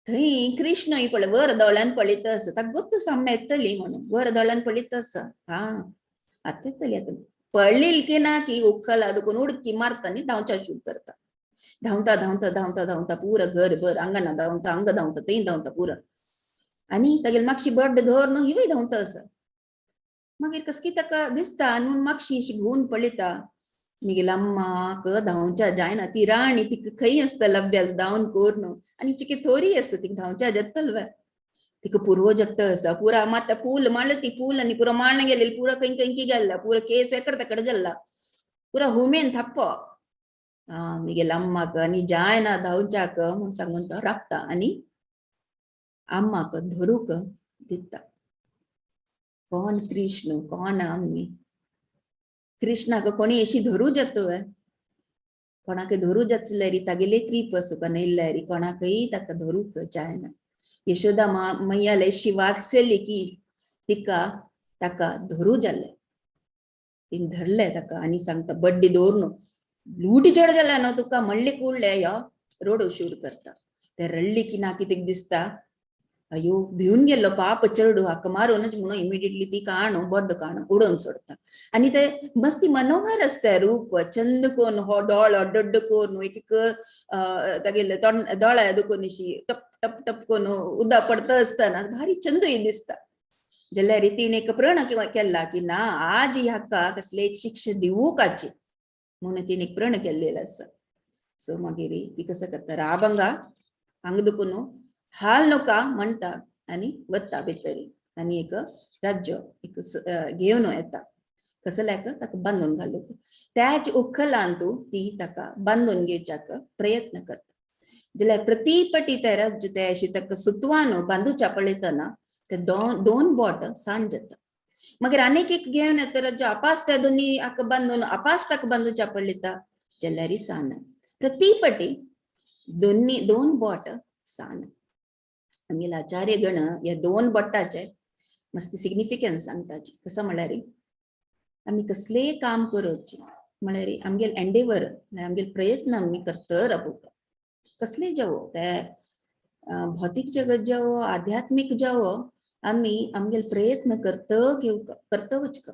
थंय कृष्ण पळय वर दोळ्यान पळयता आसा ताका गोत्तू सामने येतली म्हणून वर दोळ्यान पळयता आसा आतां येतली आतां पळली की ना की उखल दुखून उडकी मारता आनी धांवच्या शूट करता. धांवता धांवता धांवता धांवता पुरा घरभर आंगणा धांवता हांगा धांवता थंय धांवता पुरा आनी तागेले मागशी बड्ड धोर न्हू हिवय धांवता आसा. मागीर कसकी ताका दिसता न्हू मागशी अशी घुवन पळयता मिगेल अम्माक धांवच्या जायना ती राणी तिका खंय आसतलो अभ्यास धांवन कोर न्हू आनी चिकी थोरी आसा तिका धांवच्या जत्तल तिका पुरवो जत्त आसा पुरा मात फूल माळती फूल आनी पुरा माळण गेलेली पुरा कंकी गेल्ला पुरा केस एकड तेकड जाल्ला पुरा हुमेन थप्प मिगेल अम्माक आणि जायना धावच्याक म्हूण सांगून तो राखता आणि अम्माक धरूक दिता. कोण कृष्ण कोण आम्ही कृष्णाक कोणी अशी धरू जातोय कोणाक धरू जातलेरी तागेले त्रीप सुकन इल्लेरी कोणाकय ताका धरूक जायना. यशोदा मैयाले अशी वाचली की तिका ताका धरू जाले. तिने धरले ताका आणि सांगता बड्डी दौरनो लूटी चढ जाल्या न्हू तुका म्हणले कूडले यो रोड शूर करता. ते रडली की ना कितें दिसता अयो भिवन गेल्लो पाप चढू हाक मारूनच म्हणून इमिडिएटली ती काणू बड्ड काणू उडोवन सोडता. आणि ते मस्ती मनोहर असते रूप चंद कोन हो डोळो डड्ड कोन एक एक तागेले दोळ्या दुखून अशी टप टप टप कोन उदक पडता असताना भारी चंदूय दिसता. जाल्यार तिणे एक प्रण केला की ना आज ह्याका कसले एक शिक्षा दिवूकाची म्हणून तिने एक प्रण केल्लेलं आसा. सो मागीर ती कसं करता राबंगा हांग दुखून हाल नका म्हणटा आणि वता भितरी आणि एक राज्य एक घेवन येता कसल्याक ताका बांदून घालूक. त्याच उखलांतू ती ताका बांदून घेवच्याक प्रयत्न करता. जाल्यार प्रतिपटी ते राज्य ते अशी ताका सुतवान बांदूच्या पळयतना ते दोन बोट सांज जाता. मागीर आनीक एक घेवन येता राज्य आपास त्या दोनी हाका बांदून आपास ताका बांदूच्या पळयता जाल्यार सान प्रतिपटी दोन बोट सान. आमगेल आचार्य गण या दोन बोटाचे मस्त सिग्निफिकन्स सांगताचे. कसं म्हळ्यार आमी कसलेय काम करचे म्हळ्यार आमगेल एंडेवर आमगेल प्रयत्न आमी करता राबोवप कसले जावो ते भौतिक जगत जावो आध्यात्मिक जावो आमी आमगेल प्रयत्न करता वचका.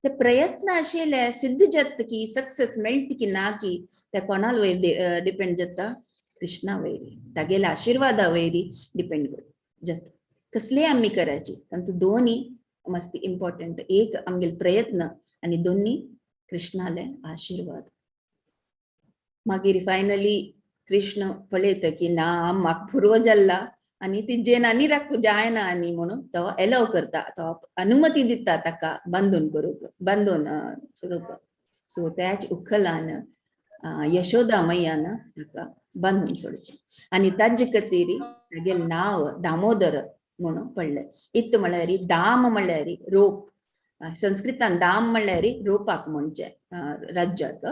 ते प्रयत्न आशिल्ले सिद्ध जाता की सक्सेस मेळटा की ना की ते कोणाल वयर डिपेंड जाता कृष्णा वयरी तागेले आशिर्वादा वयरी डिपेंड जाता. कसले आमी करायचे तांतू दोन्ही मस्त इम्पॉर्टंट. एक आमगेल प्रयत्न आणि दोन्ही कृष्णाले आशीर्वाद. मागीर फायनली कृष्ण पळयता की ना म्हाका पुरो जाल्ला आणि ती जेनानी राखू जायना आणि म्हणून तो एलाव करता तो अनुमती दिता ताका बांदून करूक बांदून सोडूक. सो त्याच उखलान यशोदा मैयान ताका बांदून सोडचे आणि ताजे खातीर तागेले नाव दामोदर म्हणून पडले. इत म्हळ्यार दाम म्हळ्यार रोप संस्कृतान दाम म्हळ्यार रोपाक म्हणचे राज्याक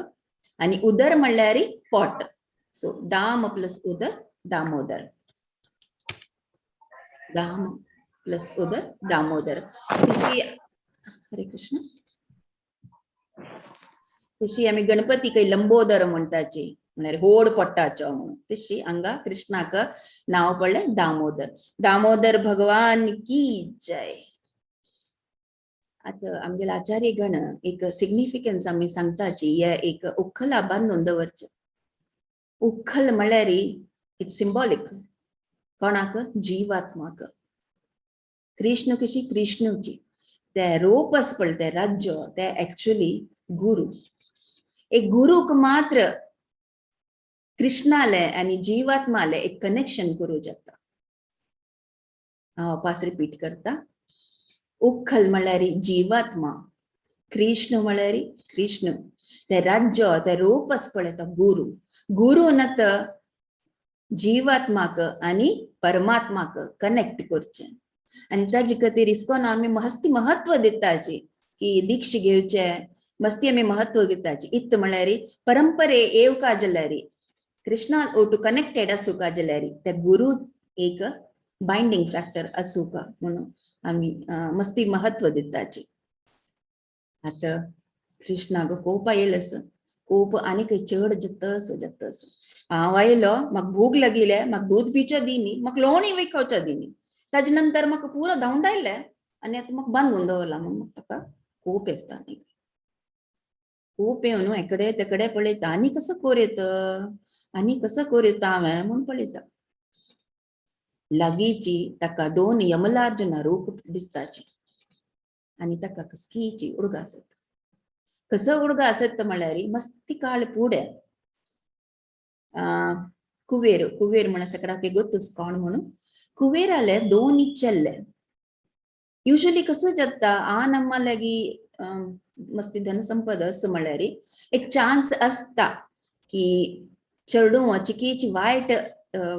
आणि उदर म्हळ्यार पोट. सो दाम प्लस उदर दामोदर दाम प्लस उदर दामोदर. तशी हरे कृष्ण तशी आम्ही गणपती काही लंबोदर म्हणटाची म्हळ्यार होड पोट्टाचो म्हणून तशी हांगा कृष्णाक नाव पडले दामोदर. दामोदर भगवान की जय. आता आमगेले आचार्य गण एक सिग्निफिकन्स आम्ही सांगताची या एक उखला बांदून दवरचे. उखल म्हळ्यार इट्स सिंबॉलिक कोणाक जीवात्माक. कृष्ण कशी कृष्णची ते रोप आस पळय ते राज्य ते एक्चुअली गुरु. एक गुरुक मात्र कृष्णाले आणि जीवात्माले एक कनेक्शन करू जाता. वापस रिपीट करता. उखल म्हळ्यार जीवात्मा कृष्ण म्हळ्यार कृष्ण ते राज्य ते रोप आस पळय तो गुरु. गुरु नत जीवात्माक आणि परमात्माक कनेक्ट करचे आणि ताजे खातीर इस्कॉन आमी मस्ती महत्व दिताची की दीक्ष घेवचे मस्ती आमी महत्व दिताची. इत म्हळ्यार परंपरे येवका जाल्यार कृष्णा ओटू कनेक्टेड आसूका जाल्यार ते गुरु एक बाइंडिंग फॅक्टर आसूका म्हणून आमी मस्ती महत्व दिताची. आता कृष्णाक कोप आयलस कोप आनी काही चड जतस हांव आयलो म्हाका भूक लागिले म्हाका दूध पिवचे दिनी म्हाका लोणी बी खावचे दिनी ताजे नंतर म्हाका पुरो धांवडायले आनी आतां म्हाका बांदून दवरला म्हणून ताका कोप येता. खूप येऊन इकडे तिकडे पळयता आनी कसं कोरयत हांवें म्हूण पळयता. लागींची ताका दोन यमलार्जुना रूप दिसताची आनी ताका कसकीची उडगास येता. कसो उडगास येता म्हळ्यार मस्ती काळ फुडें कुबेर म्हण सगळ्याक गोतूच कोण म्हणून कुबेराले दोन इच्छेल्ले. युजली कसं जाता आ नम्मा लागी मस्ती धनसंपद असं म्हळ्यार एक चान्स असता की चेडू चिकीची वायट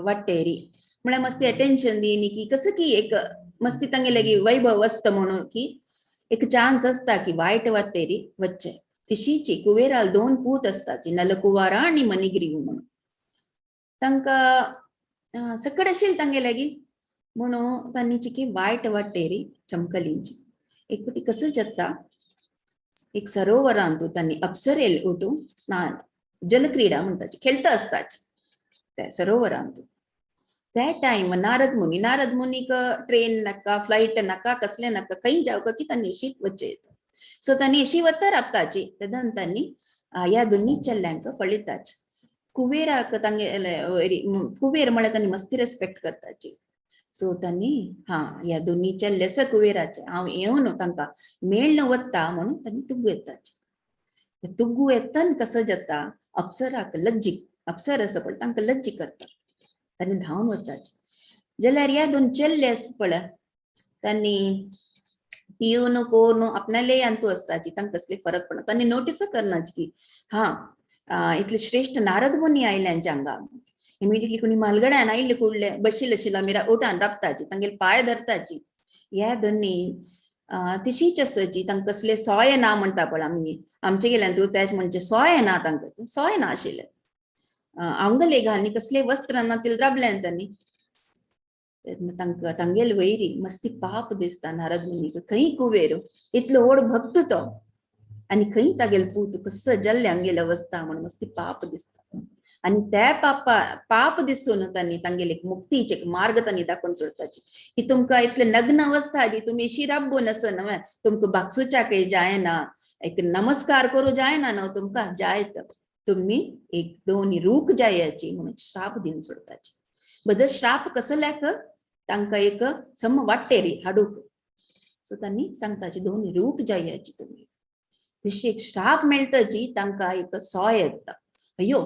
वाटेरी म्हळ्यार मस्ती अटेन्शन दिनी की कसं की एक मस्ती तांगे लगी वैभव असतं म्हणून की एक चान्स असता की वायट वाटेरी वच्चे तिशीची कुवेराल 2 पूत असतात नलकुवारा आणि मणिग्रीव म्हणून तांकां सकड आशिल्ली तांगे लगी म्हणून तांणी चिकी वायट वाटेरी चमकलींची एक पटी कसं जाता एक सरोवरांतू तांणी अप्सरेल उठून स्नान जलक्रीडा म्हणटाची खेळता असताची त्या सरोवरांतू त्या टाइम नारद मुनीक ट्रेन नाका फ्लाइट नाका कसले नाका खंय जावका की तांणी शीक वच्चे सो तांणी अशी वत्तर आपताची तदन तांणी ह्या दोन्ही चल्ल्यांक पळयताच कुबेराक तांगे कुबेर म्हळ्यार तांणी मस्ती रेस्पेक्ट करताची सो तांणी ह्या दोन्ही चल्ले सर कुबेराचे हांव येवन तांकां मेळन वत्ता म्हणून तांणी तुग्गू येताचे तुग्गू येतन कसं जाता अप्सराक लज्जी अप्सर आसा पळय तांकां लज्जी करता तांणी धांवन वताचे जाल्यार ह्या दोन चल्ले आसा पळय तांणी पिवन कोण आपणाले अंतू असताची तांकां कसले फरक पडना तांणी नोटीस करनाची की इतले श्रेष्ठ नारद मुनी आयल्यांच्या हांगा इमिडिएटली कोणी मालगड्यान आयिल्ले कुडले बशिल्ले आशिल्लो आमी ओटान राबताची तांगेले पांय धरताची ह्या दोनी तिशीच आसाची तांकां कसले सोय ना म्हणटा पळय आमी आमचे गेल्यान तूं तेच म्हणजे सोय ना तांकां सोय ना आशिल्ले आंगले घालनी कसले वस्त्र ना तिल राबल्यान तांणी तांकां तांगेले वैरी मस्ती पाप दिसता नारद मुनीक खंय कुबेर इतलो व्हड भक्त तो आनी खंय तागेले पूत कसं जल्ले आंगेले अवस्था म्हणून मस्ती पाप दिसता आनी त्या पाप दिसून तांणी तांगेले एक मुक्तीचे एक मार्ग तांणी दाखोवन सोडपाची की तुमकां इतले नग्न अवस्था आली तुमी अशी राबून आसा न्हय तुमकां बागसुच्याकय जायना एक नमस्कार करूं जायना न्हय तुमकां जायत तुम्ही एक दोन रूख जायाची म्हणून श्राप दिन सोडताची बदल श्राप कसल्याक तांकां एक सम वाटेरी हाडूक सो तांणी सांगताची दोन रूख जायाची तुम्ही तशी एक श्राप मेळटाची तांकां एक सोय येता अयो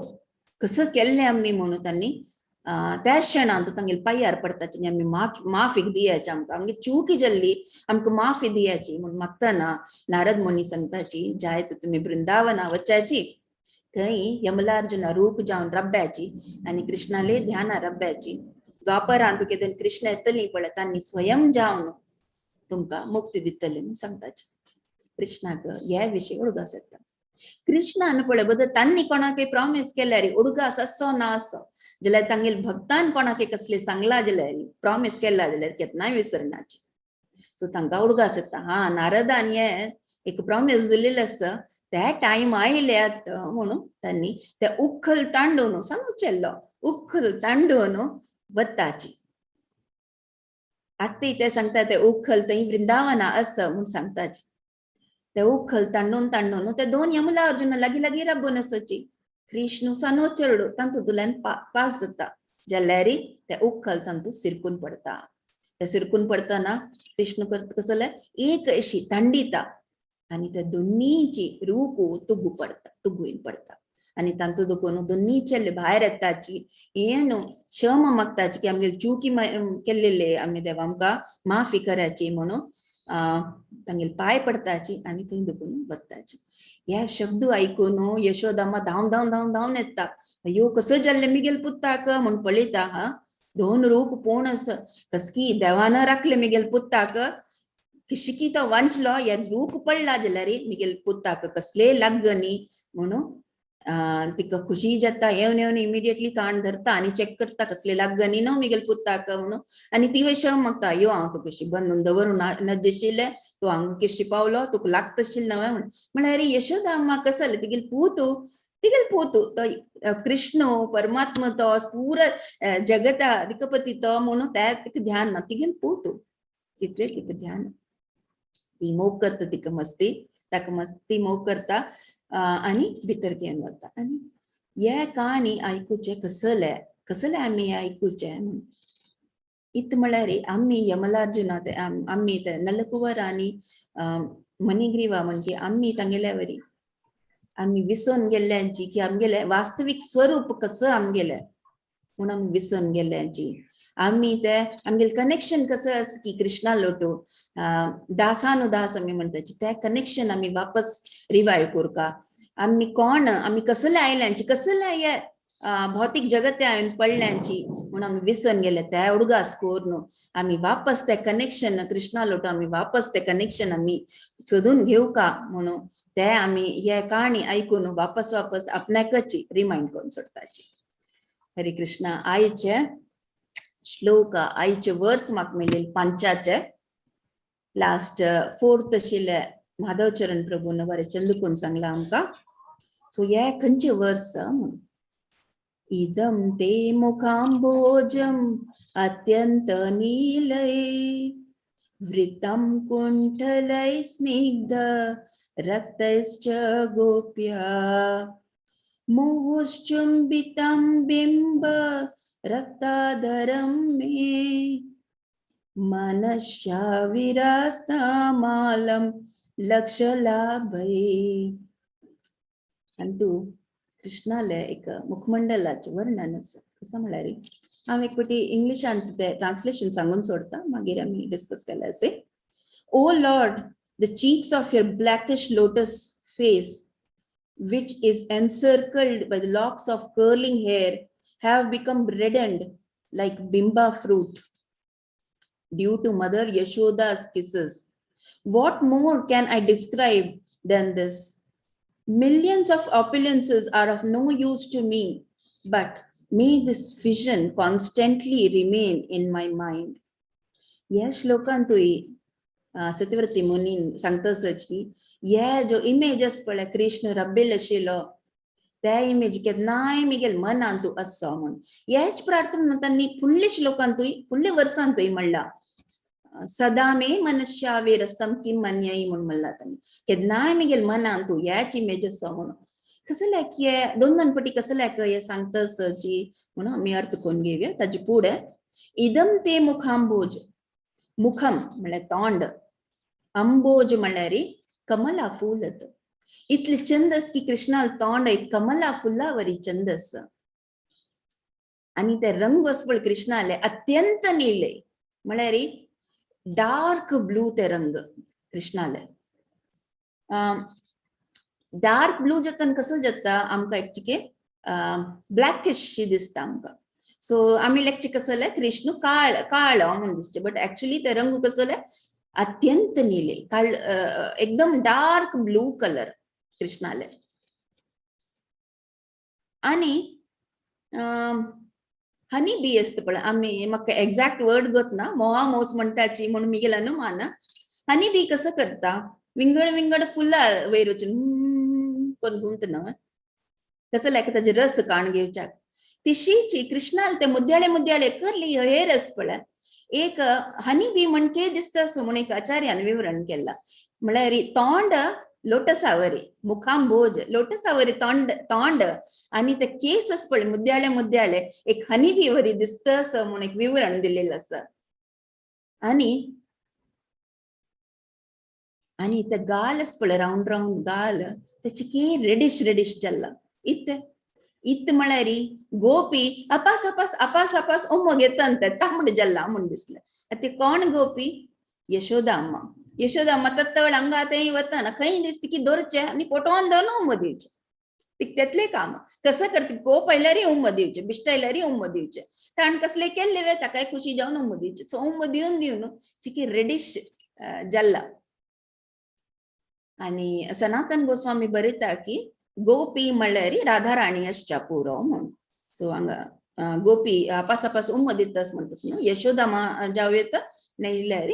कसं केल्लें आमी म्हणून तांणी त्या क्षणांत तांगेले पांयार पडताची आमी माफी दियाची आमकां आमगे चूक जाल्ली आमकां माफी दियाची म्हणून मागतना नारद मुनी सांगताची जायत तुमी वृंदावना वचाची थंय यमलार्जुना रूप जावन रब्याची आनी कृष्णाले ध्याना रब्याची द्वापरांत केदन कृष्ण येतली पळय तांणी स्वयं जावन तुमकां मुक्ती दितले म्हणून सांगताची कृष्णाक ह्या विशयी उडगास येता कृष्णान पळय बदल तांणी कोणाकय प्रॉमिस केल्यार उडगास असो ना असो जाल्यार तांगेले भक्तान कोणाकय कसले सांगला जाल्यार प्रॉमिस केला जाल्यार केन्नाय विसरनाची सो तांकां उडगास येता नारदान हे एक प्रॉमिस दिलेले आसा त्या टाइम आयल्यात म्हणून तांणी ते उखल तांडून सांगूचेल्लो उखल तांडून वताची आतां ते सांगता ते उखल थंय वृंदावना आसा म्हणून सांगताची ते उखल तांडून ते दोन यमलार्जुना लागीं राबून आसाची कृष्ण सानो चेडू तांतूंतल्यान पास जाता जाल्यार ते उखल तांतू सिरकून पडता ते सिरकून पडतना कृष्ण करता कसो एक अशी तांडिता आनी त्या दोन्हीची रूप तुगून पडता आनी तांतू दुखून दोन्ही चेल्ले भायर येताची येन क्षम मागताची की आमगे चुकी केल्लेले आमी देवा आमकां माफी कराची म्हणून तांगेले पांय पडताची आनी थंय दुखून वताची ह्या शब्द आयकून यशोदामा धांवन येता अयो कसं जाल्लें मिगेल पुत्ताक म्हणून पळयता दोन रूप पूण कसकी देवान राखले मिगेल पुत्ताक किशिकी तो वांचलो या रूप पडला जाल्यार मिगेल पुत्ताक कसले लागनी म्हणून तिका खुशी जाता येवन इमिडिएटली कान धरता आनी चेक करता कसले लागनी न्हू मिगेल पुत्ताक म्हणून आनी ती वयशम मागता अयो हांव तुका कशी बांदून दवरून नदिशिल्ले तूं हांगा कशी पावलो तुका लागतशिल्लें न्हय म्हळ्यार यशोदा अम्मा कसो जालें तिगेल पोतू तो कृष्ण परमात्मा तो पूरा जगता रिकपती तो म्हणून त्या तिका ध्यान ना तिगेल पोतू तितले तिका ध्यान ती मोग करता तिका मस्ती ताका मस्ती मोग करता आनी भितर घेवन वता आनी हे कहाणी आयकुचे कसले आमी आयकुचे म्हणून इत म्हळ्यार आमी यमलार्जुना आमी ते नलकुवर आनी मणिग्रीवा म्हणजे आमी तांगेल्या वरी आमी विसरून गेल्ल्यांची की आमगेले वास्तवीक स्वरूप कसं आमगेले म्हणून आमी विसरून गेल्ल्यांची आमी ते आमगेले कनेक्शन कसं आसा की कृष्णा लोटू दासानुदास आमी म्हणटाची ते कनेक्शन आमी वापस रिवायव करता आम्ही कोण, आम्ही कसले आयल्यांची, कसले ये भौतिक जगत हांवें पडल्यांची म्हणून आम्ही विसरून गेले. त्या उडगास कोरून आम्ही वापस ते कनेक्शन कृष्णा लोटो आम्ही वापस ते कनेक्शन आम्ही सोदून घेऊ का म्हणून ते आम्ही हे काणी ऐकून वापस वापस आपणाकची रिमाइंड करून सोडताची. हरे कृष्णा. आयचे श्लोक, आयचे वर्स म्हाका मेळिल्ले पंचाचे लास्ट 4th आशिल्ले माधवचरण प्रभून बरें चंदकून सांगला आमकां. सो हे खंयचे वर्स म्हणून इदं ते मुखाम्बोजम् अत्यंत नीलय वृत्तं कुण्ठलैः स्निग्ध रक्तैश्च गोप्या मोहुश्चुम्बितं बिम्ब रक्ताधरं मे मनश्या विरास्तामालं लक्षलाभै. अंतु कृष्णाले एक मुखमंडलाचे वर्णन आसा. कसं म्हळ्यार हांव एक फावटी इंग्लिशान ते ट्रान्सलेशन सांगून सोडता, मागीर आमी डिस्कस केले असे. O Lord, the cheeks of your blackish lotus face, which is encircled by the locks of curling hair, have become reddened like bimba fruit due to Mother Yashoda's kisses. What more can I describe than this? Millions of opulences are of no use to me, but may this vision constantly remain in my mind. या श्लोकांतूय सत्यव्रती मुनीन सांगताच की हे जो इमेज पळय कृष्ण रब्बेल आशिल्लो त्या इमेज केन्नाय मिगेल मनांतू आसो म्हणून हेच प्रार्थना तांणी फुडल्या श्लोकांतूय फुडल्या वर्सांतूय म्हणला. सदा मे मनश्या वेरस्तम किम मन्यई म्हणून म्हणला तांणी केन्नाय मिगेल मनांतू हेच इमेज आसो म्हणून. कसले की दोन पटी कसले हे सांगताची म्हणून आमी अर्थ करून घेवया. ताजे पुढे इदम ते मुखांबोज, मुखम म्हळ्यार तोंड, अंबोज म्हळ्यार कमला फूल. इतले चंदस की कृष्णाल तोंड एक कमला फुल्ला वरी चंदस. आणि ते रंग पळय कृष्णाले अत्यंत नीले म्हळ्यार डार्क ब्लू ते रंग कृष्णाले. डार्क ब्लू जाता कसो जाता आमकां एक्चुअली ब्लॅकिश दिसता आमकां. सो आमी लेखचे कसले कृष्ण काळ म्हणून दिसचे, बट एक्चुअली ते रंग कसले अत्यंत नीले एकदम डार्क ब्लू कलर कृष्णाले. आणि हनी बी असत पळय आमी म्हाका एक्झॅक्ट वर्ड गत ना, मोहा मोस म्हणटाची म्हणून मिगेल अनुमान. हनी बी कसं करता विंगड विंगड फुलां वयर वचून कोण घुमता न्हय कसं लायक ताजे रस काण घेवच्याक. तिशीची कृष्णाल ते मुद्द्याळे मुद्द्याळे करली हे रस पळय एक हनी बी म्हणके दिसता असो म्हणून एक आचार्यान विवरण केला. म्हळ्यार तोंड लोटसावरी, मुखांबोज लोटसावरी तोंड आणि ते केस पळय मुद्द्याळे मुद्द्याळे एक हनी बी वरी दिसता असं म्हणून एक विवरण दिलेलं आसा. आणि ते गाल पळय राऊंड राऊंड गाल त्याची की रेडिश जाल्ला. इत म्हळ्यार गोपी अपास अपास अपास अपास उम्म घेतात तांबड जाल्ला म्हणून दिसले. ते कोण गोपी? यशोदा अम्मा. यशोदा अम्मा तत्तवळ अंगात वतना खंय दिसते की दोरचे आणि पोटोन दोन उम्म दिवचे. तितले काम कसं करते को पयल्यारी उम्म दिवचे, बिश्टायल्यारी उम्म दिवचे, ताण कसले केल्ले वे ताकाय खुशी जावन उम्म दिवचे. सो उम्म दिवन चिकी रेडिश जाल्ला. आणि सनातन गोस्वामी बरयता की गोपी म्हळ्यार राधा राणी असच्या पुरो म्हणून. सो हांगा गोपी आपास आपास उम्म दितास म्हणटास न्हू. यशोदा जावयेत नाल्यार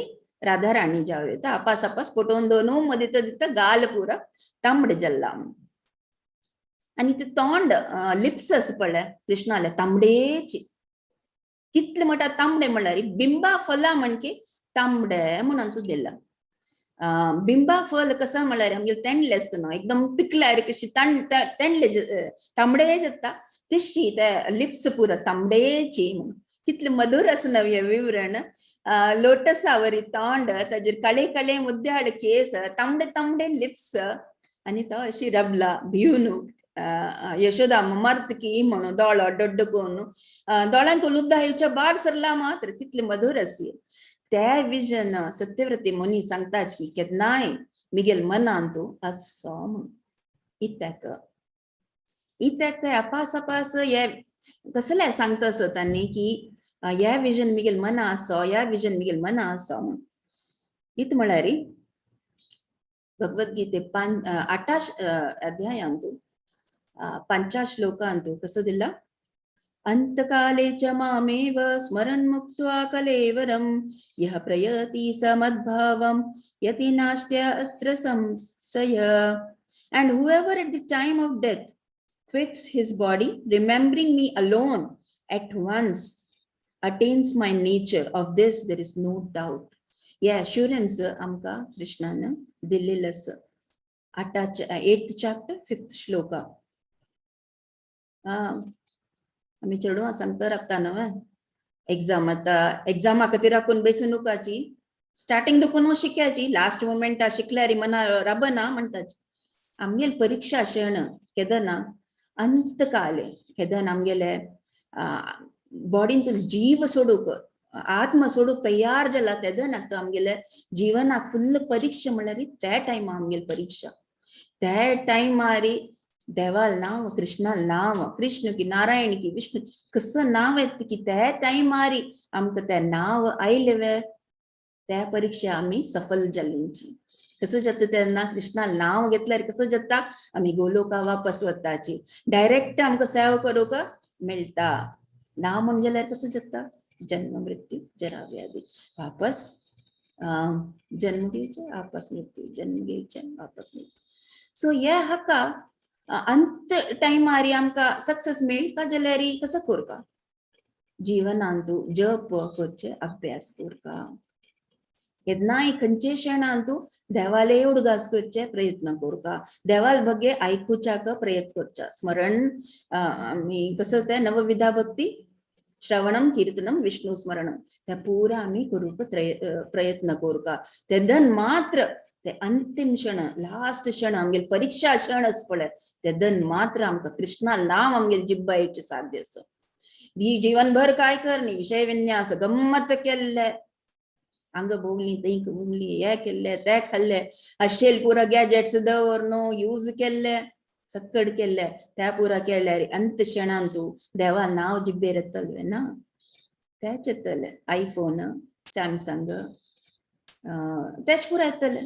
राधा राणी जावयेत आपास आपास पोटोन दोन उम्म दिता गाल पुरा तांबड जाल्ला. आणि ते तोंड लिप्स पळय कृष्णाले तांबडेची कितले मोठा तांबडे म्हळ्यार बिंबा फला म्हणके तांबडे म्हणून तू दिला. बिंबा फल कसा म्हळ्यार आमगे तेंडले असता न्हू एकदम पिकल्यार कशी तेंडले तांबडे जाता तशी ते लिप्स पुरा तांबडेची म्हणून कितले मधुर आसना हे विवरण. लोटसावरी तोंड ताजेर काळे काळे मुद्द्याळ केस तांबडे तांबडे लिप्स आणि तो अशी रबला भिवन यशोदा मर्त की म्हणून दोळो डोड्ड कोण दोळ्यांत उलुद्दा येवच्या बार सरला मात्र कितले मधुर असी. त्या विजन सत्यव्रती मुनी सांगताच की केन्नाय मिगेल मनांतू असो म्हणून. इत्याक अपास अपास हे कसले सांगता असं त्यांनी की ह्या विजन मिगेल मना असो ह्या विजन मिगेल मना असो म्हण इत म्हळ्यार भगवद्गीते 8 अध्यायांतू 5 श्लोकांतू कसं दिला अंतकाले च मामेव स्मरन् मुक्त्वा कलेवरं यः प्रयति समद्भावं यति नास्त्यत्र संशय and whoever at the time of death quits his body remembering me alone at once attains my nature. Of this there is no doubt. Yeah, assurance amka Krishnaनं दिलेलं असं 8th chapter 5th श्लोका आम्ही चढू सांगता राबता ना एक्झाम आता एक्झाम खातीर राखून बसून नकाची स्टार्टिंग दुखून शिकायची लास्ट मोमेंट शिकल्यार मना राबना म्हणटाची आमगेल परीक्षा शेण केदना अंतकाले केदन आमगेले बॉडीन तुला जीव सोडूक आत्म सोडूक तयार जाला तेदन आता आमगेले जीवना फुल्ल परीक्षा म्हणल्यार त्या टायमा आमगेल परीक्षा त्या टायमार देवाल नाव कृष्णाल नाव कृष्ण की नारायण की विष्णु कसं नाव येत की त्या टायमार आमकां ते नाव आयले त्या परीक्षा आम्ही सफल जाल्लींची कसं जाता तेन्ना कृष्णाल नाव घेतल्यार कसं जाता आम्ही गोलोका वापस वताची डायरेक्ट आमकां सेवा करूंक मेळटा नाव म्हणजे कसं जाता जन्म मृत्यू जरा व्याधी वापस जन्म घेवचे वापस मृत्यू जन्म घेवचे वापस मृत्यू सो ह्या हाका अंत टायमार आमकां सक्सेस मेळटा जाल्यार कसं करता जीवनांतू जप करचे अभ्यास करता केन्नाय खंयचे क्षणांतू देवाले उडगास करचे प्रयत्न करता देवाल बगे आयकुचाक प्रयत्न करचा स्मरण आमी कसं ते नवविधा भक्ती श्रवणम कीर्तनम विष्णु स्मरणम त्या पुरा आम्ही करूक प्रयत्न करता तेदन मात्र ते अंतिम क्षण लास्ट क्षण आमगेल परीक्षा क्षण आस पळय तेदन मात्र आमकां कृष्णा नाम आमगेल जिब्बा येवचे साध्य आसा जीवनभर काय करनी विषय विन्यास गम्मत केल्ले अंग भोगली तीक भोगली हे केल्ले ते खाल्ले अशेल पुरा गॅजेट्स दवरनो यूज केल्ले सक्कड केल्ले त्या पुरा केल्यार अंत क्षणांतू देवा नाव जिब्बेर येतले ना तेच येतले आयफोन सॅमसंग तेच पुरा येतले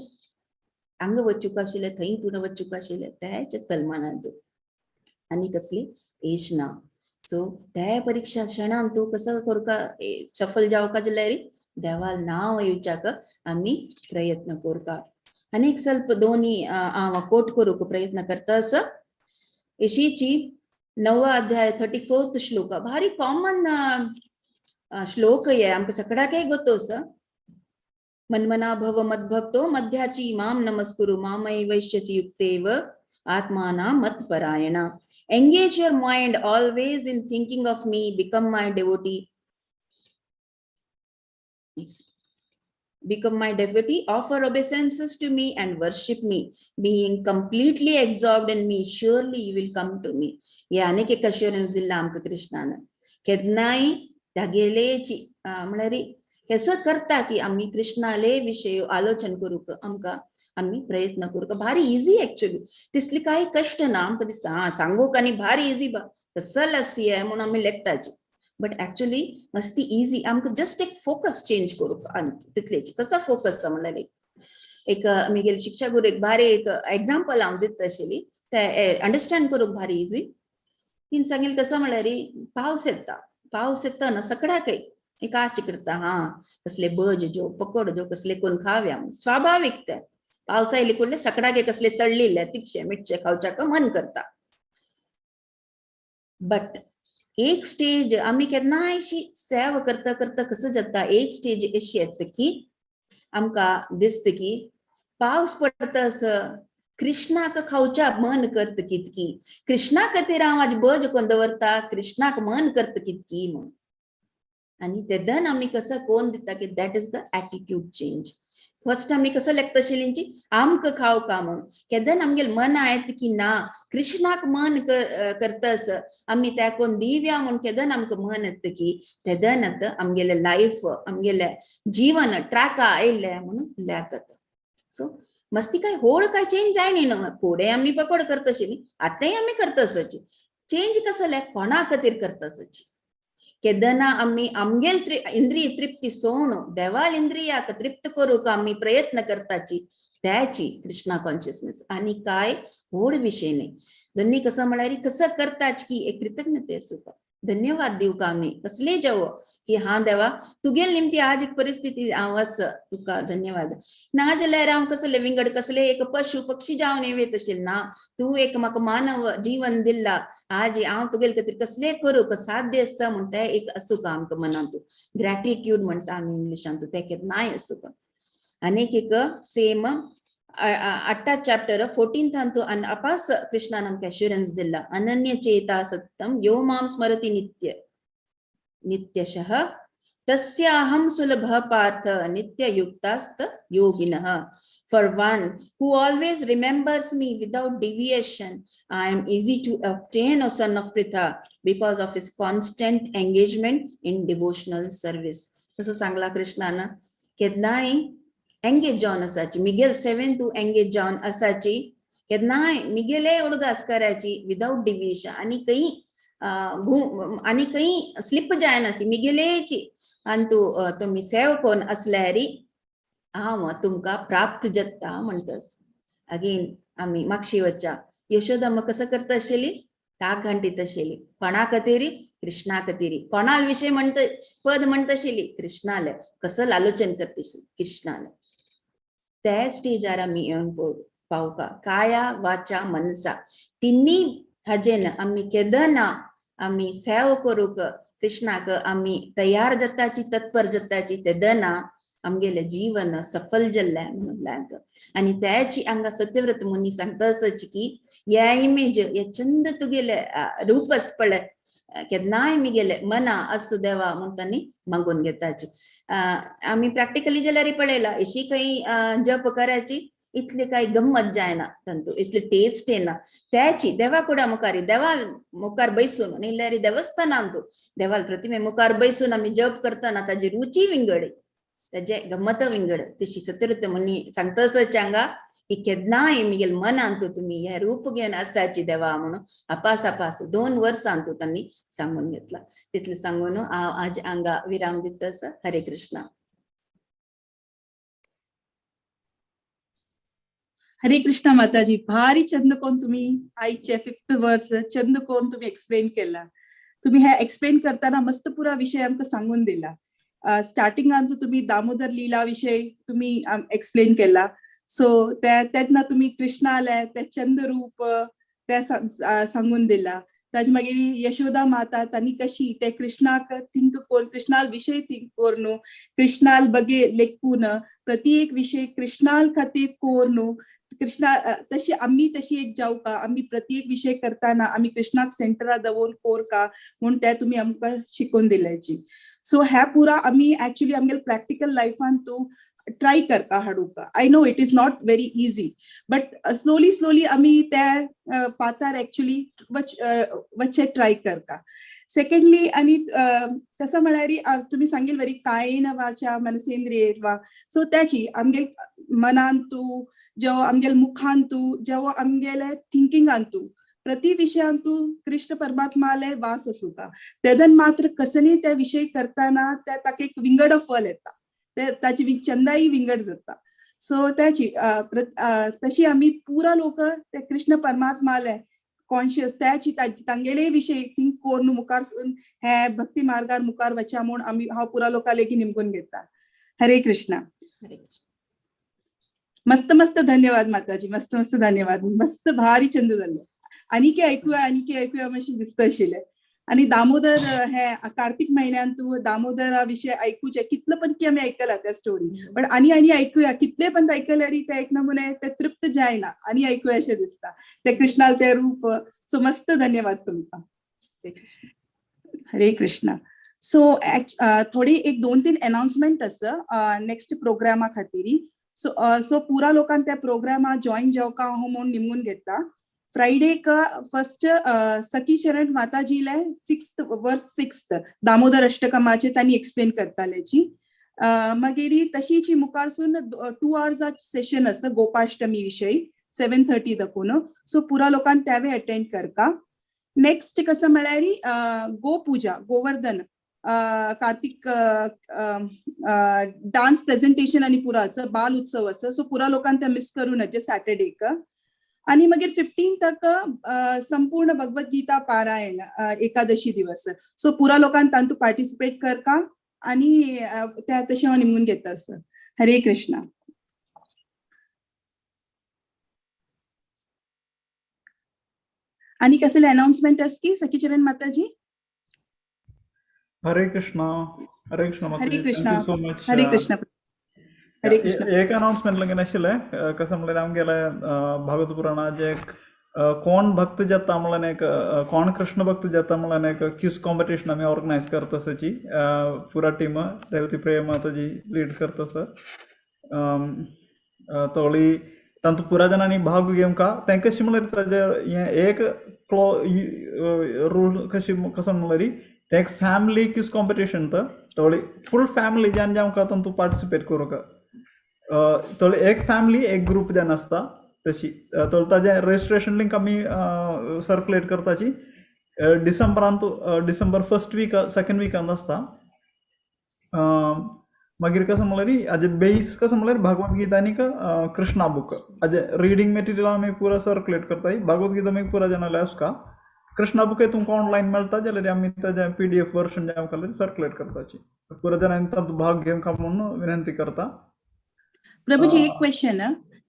अंग वचूक आशिल्ले थंय पुरा वचूक आशिल्ले तेच येतले मनांतू आनी कसली एश ना सो त्या परीक्षा क्षणांतू कसं करका सफल जावका जाल्यार देवाल नाव येवच्याक आम्ही प्रयत्न करता अनेक ಸ್ವಲ್ಪ दोन्ही कोट करूक प्रयत्न करता असं यशीची 9 अध्याय 34th श्लोक भारी कॉमन श्लोक आहे आमकां सगळ्याक गोतो असं मन्मना भव मद्भक्तो मध्याची माम नमस्कुरु मामय वैश्यसी युक्तेव आत्माना मत्परायणा engage your mind always in thinking of me become my devotee become my devotee, offer obeisances to me and worship me, being completely absorbed in me, surely you will come to me. या अनेक एक assurance दिला आमका कृष्णानं केदनाय तागेलेची म्हळ्यार कसं करता की आम्ही कृष्णाले विषय आलोचन करूक आमका आम्ही प्रयत्न करूक भारी इजी एक्चुअली तिसली काही कष्ट ना आमकां दिसता सांगूक आनी भारी इजी बा कसं लसी आहे म्हणून आम्ही लेखताची बट एक्चुअली मस्ती इजी आमकां जस्ट एक फोकस चेंज करूक तितलेच कसा फोकस म्हणल्यार एक आमगेले शिक्षा गुरू एक भारी एक एग्जाम्पल हांव दिता आशिल्ली ते अंडरस्टँड करूक भारी इजी तीन सांगेल कसं म्हणल्यार पावस येता ना सगळ्याकय एक आश करता कसले बज जो पकोड जो कसले कोण खाव्या स्वाभाविक ते पावसा येयले कुडले सगळ्याक कसले तळ्ळिल्ले तिखशे मिठशे खावच्याक मन करता बट एक स्टेज आम्ही केन्नाय सेव करता करता कसं जाता एक स्टेज अशी येता की आमकां दिसता की पावस पडटा असं कृष्णाक खावच्या मन करता कितकी कृष्णा खातीर हांव आज बज कोण दवरता कृष्णाक मन करता कितकी म्हण आनी तेदन आमी कसं कोण दिता की that is the attitude change first आम्ही कसं लेखता आशिल्लींची आमकां खाव का म्हूण केदन आमगेल मन आयत की ना कृष्णाक मन करतस आम्ही त्या कोण दिव्या म्हूण केदन आमकां मन येता की तेदन आतां आमगेले लायफ आमगेले जीवन ट्रॅका आयले म्हणून लेखत सो मस्ती काय होड काय चेंज जाय ना फुडें आमी पकड करता आशिल्ली आतांय आमी करता आसची चेंज कसले कोणा खातीर करता आसची केदना आमी आमगेल इंद्रिय तृप्ती सोण देवाल इंद्रियाक तृप्त करूक आमी प्रयत्न करताची त्याची कृष्णा कॉन्शियसनेस आणि काय व्हड विषय नाही दोन्ही कसं म्हळ्यार कसं करताच की एक कृतज्ञते सुख धन्यवाद दिवं का आमी कसले जावो की हा देवा तुगेल निमती आज एक परिस्थिती हांव आस तुका धन्यवाद ना जाल्यार हांव कसले विंगड कसले एक पशु पक्षी जावन येवेत आशिल्ले ना तू एक म्हाका मानव जीवन दिल्ला आज हांव तुगेल खातीर कसले करूं साध्य आसा म्हणटा एक असू का आमकां मनांत ग्रॅटिट्यूड म्हणटा आमी इंग्लिशांत ते केन्नाय असू का अनेक एक सेम 8 चॅप्टर 14 अपास कृष्णान आमकां एश्युरन्स दिला अनन्य चेता सत्यम यो मां स्मरति नित्यशः तस्य अहं सुलभः पार्थ नित्ययुक्तास्त योगिनः for one who always remembers me without deviation I am easy to obtain, O son of Pritha, because of his constant engagement in devotional service. तसं सांगला कृष्णानं केन्नाय एंगेज जावन आसाची मिगेल 7 टू एंगेज जावन आसाची केन्नाय मिगेले उडगास कराची विदाउट डिविएशन आणि काही स्लिप जायनाची मिगेलेची आणि तू तुम्ही सेव कोण असल्यारी हांव तुमकां प्राप्त जाता म्हणटस अगेन आमी मागशी वच्चा यशोदा कसं करता आशिल्ली ताक घंटीत आशिल्ली कोणा खातीर कृष्णा खातीर कोणाल विशय म्हणटा पद म्हणटा आशिल्ली कृष्णाले कसं आलोचन करता कृष्णाले त्या स्टेजार आमी येवन पावका काया वाचा मनसा तिन्ही हाजेन आमी केदना आमी सेव करूक कृष्णाक आमी तयार जाताची तत्पर जाताची तेदना आमगेले जीवन सफल जाल्ले म्हणल्यार आणि त्याची हांगा सत्यव्रत मुनी सांगता आसची की ह्या इमेज हे चंद तुगेले रूप आस पळय केन्नाय मिगेले मना असू देवा म्हणटानी मागून घेताची आमी प्रॅक्टिकली जाल्यार पळयला अशी काही जप करायची इतले काही गंमत जायना तंतू इतले टेस्ट येना त्याची देवा कुडा मुखारी देवाल मुखार बैसून न्हिल्यारी देवस्थानांत देवाल प्रतिमे मुखार बैसून आमी जप करतना ताजी रुची विंगड ताजे गंमत विंगड तशी सत्यव्रत मुनी सांगता आसची हांगा की केन्नाय मिगेल मनांत तुम्ही हे रूप घेवन आसाची देवा म्हणून अपास 2 वर्सांत त्यांनी सांगून घेतला तितले सांगून हांव आज हांगा विराम दिता आसा हरे कृष्णा हरे कृष्णा माताजी भारी चंद कोण तुम्ही आईचे 5th वर्स चंद कोण तुम्ही एक्सप्लेन केला तुम्ही हे एक्सप्लेन करताना मस्त पुरा विषय आमकां सांगून दिला स्टार्टिंगांत तुम्ही दामोदर लीला विषय तुम्ही एक्सप्लेन केला सो तेन्ना तुम्ही कृष्णाले ते चंद रूप ते सांगून दिला ताजे मागीर यशोदा माता तांणी कशी ते कृष्णाक थिंक कोरून कृष्णाल विषय थिंक कोरून कृष्णाल बगे लेखून प्रत्येक विषय कृष्णाल खातीर कोरून कृष्णा तशी आम्ही तशी एक जाऊ का आम्ही प्रत्येक विषय करताना आम्ही कृष्णाक सेंटरात दवरून कोर का म्हणून ते तुम्ही आमकां शिकून दिल्याची सो ह्या पुरा आम्ही ऍक्च्युली आमगे प्रॅक्टिकल लायफान तू ट्राय करता हाडूका I know it is not very easy but slowly आम्ही त्या पातार ऍक्च्युली वच्चे ट्राय करता सेकंडली आणि तसं म्हळ्यार तुम्ही सांगेल व्हेरी कायेन वाचा मनसेंद्रिय वा सो त्याची आमगे मनांतू जेव्हा आमगेल मुखांतू जेव्हा आमगेले थिंकिंगांतू प्रति विषयांतू कृष्ण परमात्माले वास आसूता तेदन मात्र कसनी त्या विषय करताना त्या ताका एक विंगड फल येता ताची चंदाई विंगड जाता सो त्याची तशी आम्ही पुरा लोक ते कृष्ण परमात्माले कॉन्शियस त्याची तांगेले विषय थिंक कोरून मुखार हे भक्ती मार्गार मुखार वचा म्हूण आम्ही हांव पुरा लोकां लेगीत निमगून घेता हरे कृष्णा मस्त धन्यवाद माताजी मस्त धन्यवाद मस्त भारी चंद जाल्ले आनीक ऐकूया मातशें दिसता आशिल्लें आणि दामोदर हे कार्तिक महिन्यात तू दामोदरा विषय ऐकूचे कितलं पण की आम्ही ऐकला त्या स्टोरी पण आणि ऐकूया कितले पण ऐकल्यारी ते एक नमुने ते तृप्त जायना आणि ऐकूया अशें दिसता ते कृष्णाल ते रूप सो मस्त धन्यवाद तुमकां हरे कृष्णा सो थोडी एक 2-3 अनाउन्समेंट आसा नेक्स्ट प्रोग्रामा खातीर सो पुरा लोकांक त्या प्रोग्रामा जॉईन जेवका हांव म्हणून निमगून घेता फ्राइडे का फर्स्ट सखी शरण माताजीले 6th वर्स 6th दामोदर अष्टकमाचे तांणी एक्सप्लेन करतालेची मागीर तशीची मुखारसून 2 hours सेशन आसा गोपाष्टमी विषयी 7:30 दाखोवन. सो पुरा लोकांनी त्यावे अटेंड करता. नेक्स्ट कसं म्हळ्यार गोपूजा गोवर्धन कार्तिक डान्स प्रेझेंटेशन आणि पुरा बाल उत्सव असं. सो पुरा लोकांनी त्या मिस करू नये सॅटर्डेक. आणि मागीर 15 तक संपूर्ण भगवद्गीता पारायण एकादशी दिवस. सो पुरा लोकांनी तांतू पार्टिसिपेट करता आणि त्या तशें हांव निमून घेता असं. हरे कृष्णा. आणि कसले अनाउन्समेंट की सखीचरण माताजी. हरे कृष्णा. हरे Krishna Hare Mataji. Krishna. Thank you so much. Hare Krishna. हरे कृष्णा. एक अनाउन्समेंट लगेन आशिल्लें कसं म्हणल्यार आमगेले भागवत पुराणाचे एक कोण भक्त जाता म्हणून एक कोण कृष्ण भक्त जाता म्हणून एक क्यूज कॉम्पिटिशन आम्ही ऑर्गनायज करता सची पुरा टीम रेवती प्रिया माताजी लीड करता सर. तोळी तांतू पुरा जणांनी भाग घेवंक तांकां अशें म्हणल्यार ताजें हें एक रूल कसं म्हणल्यार ते एक फॅमिली क्यूज कॉम्पिटिशन तोळी फुल फॅमिली ज्यान आमकां तांतू पार्टिसिपेट करूंक. तोळी एक फॅमिली एक ग्रुप जान आसता तशी. तर ताजें रजिस्ट्रेशन लिंक आमी सर्क्युलेट करताची डिसेंबर फर्स्ट वीक सेकंड विकांत आसता. मागीर कसं म्हणल्यार हाजे बेस कसं म्हणल्यार भगवद्गीता आनी कृष्णा बूक हाजे रिडींग मटेरियल आमी पुरा सर्क्युलेट करताय. भगवद्गीता आमी पुरा जाणां आसका. कृष्णा बुके तुमकां ऑनलायन मेळटा जाल्यार आमी ताजें PDF वर्जन जें आमकां सर्क्युलेट करताची. पुरा जाणांनी तातूंत भाग घेवंक म्हणून विनंती करता. प्रभुजी एक क्वेश्चन.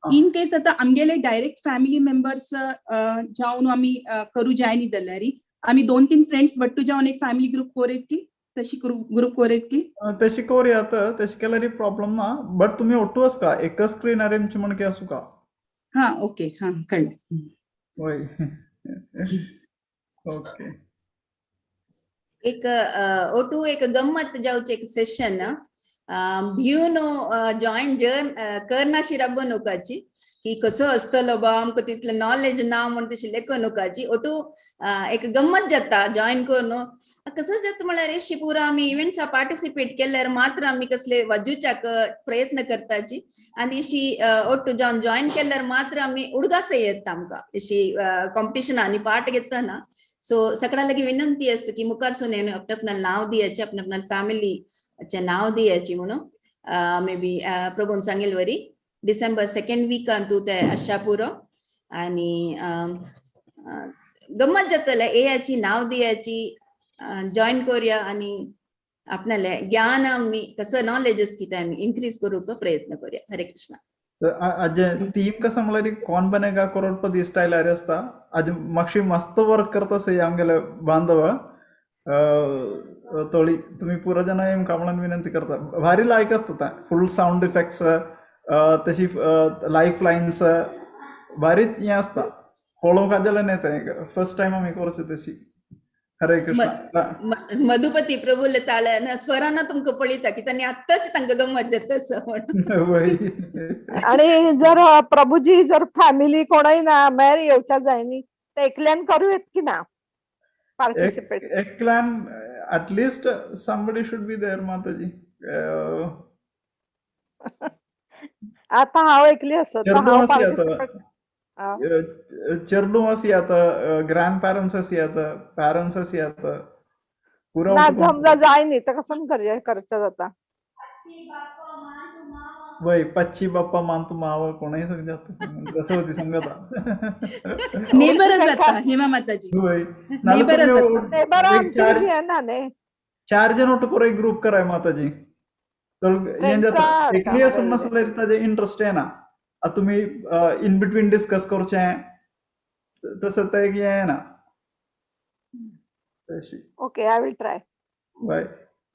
इन केस आता आमगेले डायरेक्ट फॅमिली मेंबर्स जावन आमी करू जाय न्ही जाल्यार आमी 2-3 फ्रेंड्स बट्टू जावन एक फॅमिली ग्रुप कोरेत की तशी ग्रुप कोरेत की तशी कोरयात. तशें केल्यार प्रॉब्लेम ना. बट तुमी ओट्टू आसका एकच स्क्रीन अरेंज म्हणून की आसूं का. हा ओके. हा कळ्ळें. होय. ओके. एक ओटू एक गम्मत जावचे एक सेशन भिवून जॉईन करनाशी रबनुकाची की कसो असतलो बा आमकां तितलें नॉलेज ना म्हण तशी लेखनुकाची. ओटू एक गम्मत जाता जॉईन करून. कसं जाता म्हळ्यार अशी पुरा आमी इव्हेंट्सा पार्टिसिपेट केल्यार मात्र आमी कसले वाजूच्याक प्रयत्न करताची आनी अशी ओटू जावन जॉईन केल्यार मात्र आमी उडगास येता आमकां अशी कॉम्पिटिशनांनी पार्ट घेतना. सो सगळ्या लागीं विनंती आसा की मुखारसून अपने अपना नाव दियाचे अपने अपना फॅमिलीचे नाव दियाची म्हणून मे बी प्रभून सांगेल वरी डिसेंबर सेकंड विकांतू ते आशा पुरो. आनी गम्मत जातले येयाची नाव दियाची जॉईन करूया आनी आपणाले ज्ञान आमी कसं नॉलेज कितें आमी इन्क्रीज करूंक प्रयत्न करूया. हरे कृष्णा. हाजे थीम कसं म्हणल्यार कोण बनेगा करोडपती स्टाईल आसता. हाजे मातशी मस्त वर्क करता सही आमगेले बांधव. तोळी तुम्ही पुरा जाणां आमकां म्हणून विनंती करता. भारी लायक आसता फुल साऊंड इफेक्ट्स तशी लाईफ लाईन्स भारीच हें आसता पळोवंक जाल्यार न्ही तें फर्स्ट टायम आमी करता तशी. हरे कृष्णा. मधुपती प्रभूले ताळ्यान स्वरांना तुमकां पळयता की त्यांनी आत्ताच तांकां गंमत जाता आणि जर प्रभूजी जर फॅमिली कोणाही ना मेर येवच्या जाय न्ही ते एकल्यान करूयेत की ना पार्टिसिपेट. एकल्यान at least somebody should be there माताजी. आता हांव एकली आसत हांव पार्टिसिपेट चेडू आसयात ग्रँड पेरेंट्स आसयात पेरेंट्स आसयात पुरो ना जमला जाय न्ही ते कसं करचें जाता. वय पच्ची बाप्पा मानतू माव कोणाही समजात कसं होती समजता. नेबरच जाता हेमा माताजी. वय नेबर 4 जण ओट करो एक ग्रुप कराय माताजी. तर हें जाता एकली आसून नासल्यार ताजे इंटरेस्ट येना. आता तुम्ही इन बिटवीन डिस्कस करचें तसं ते एक येना. Okay I will try. वय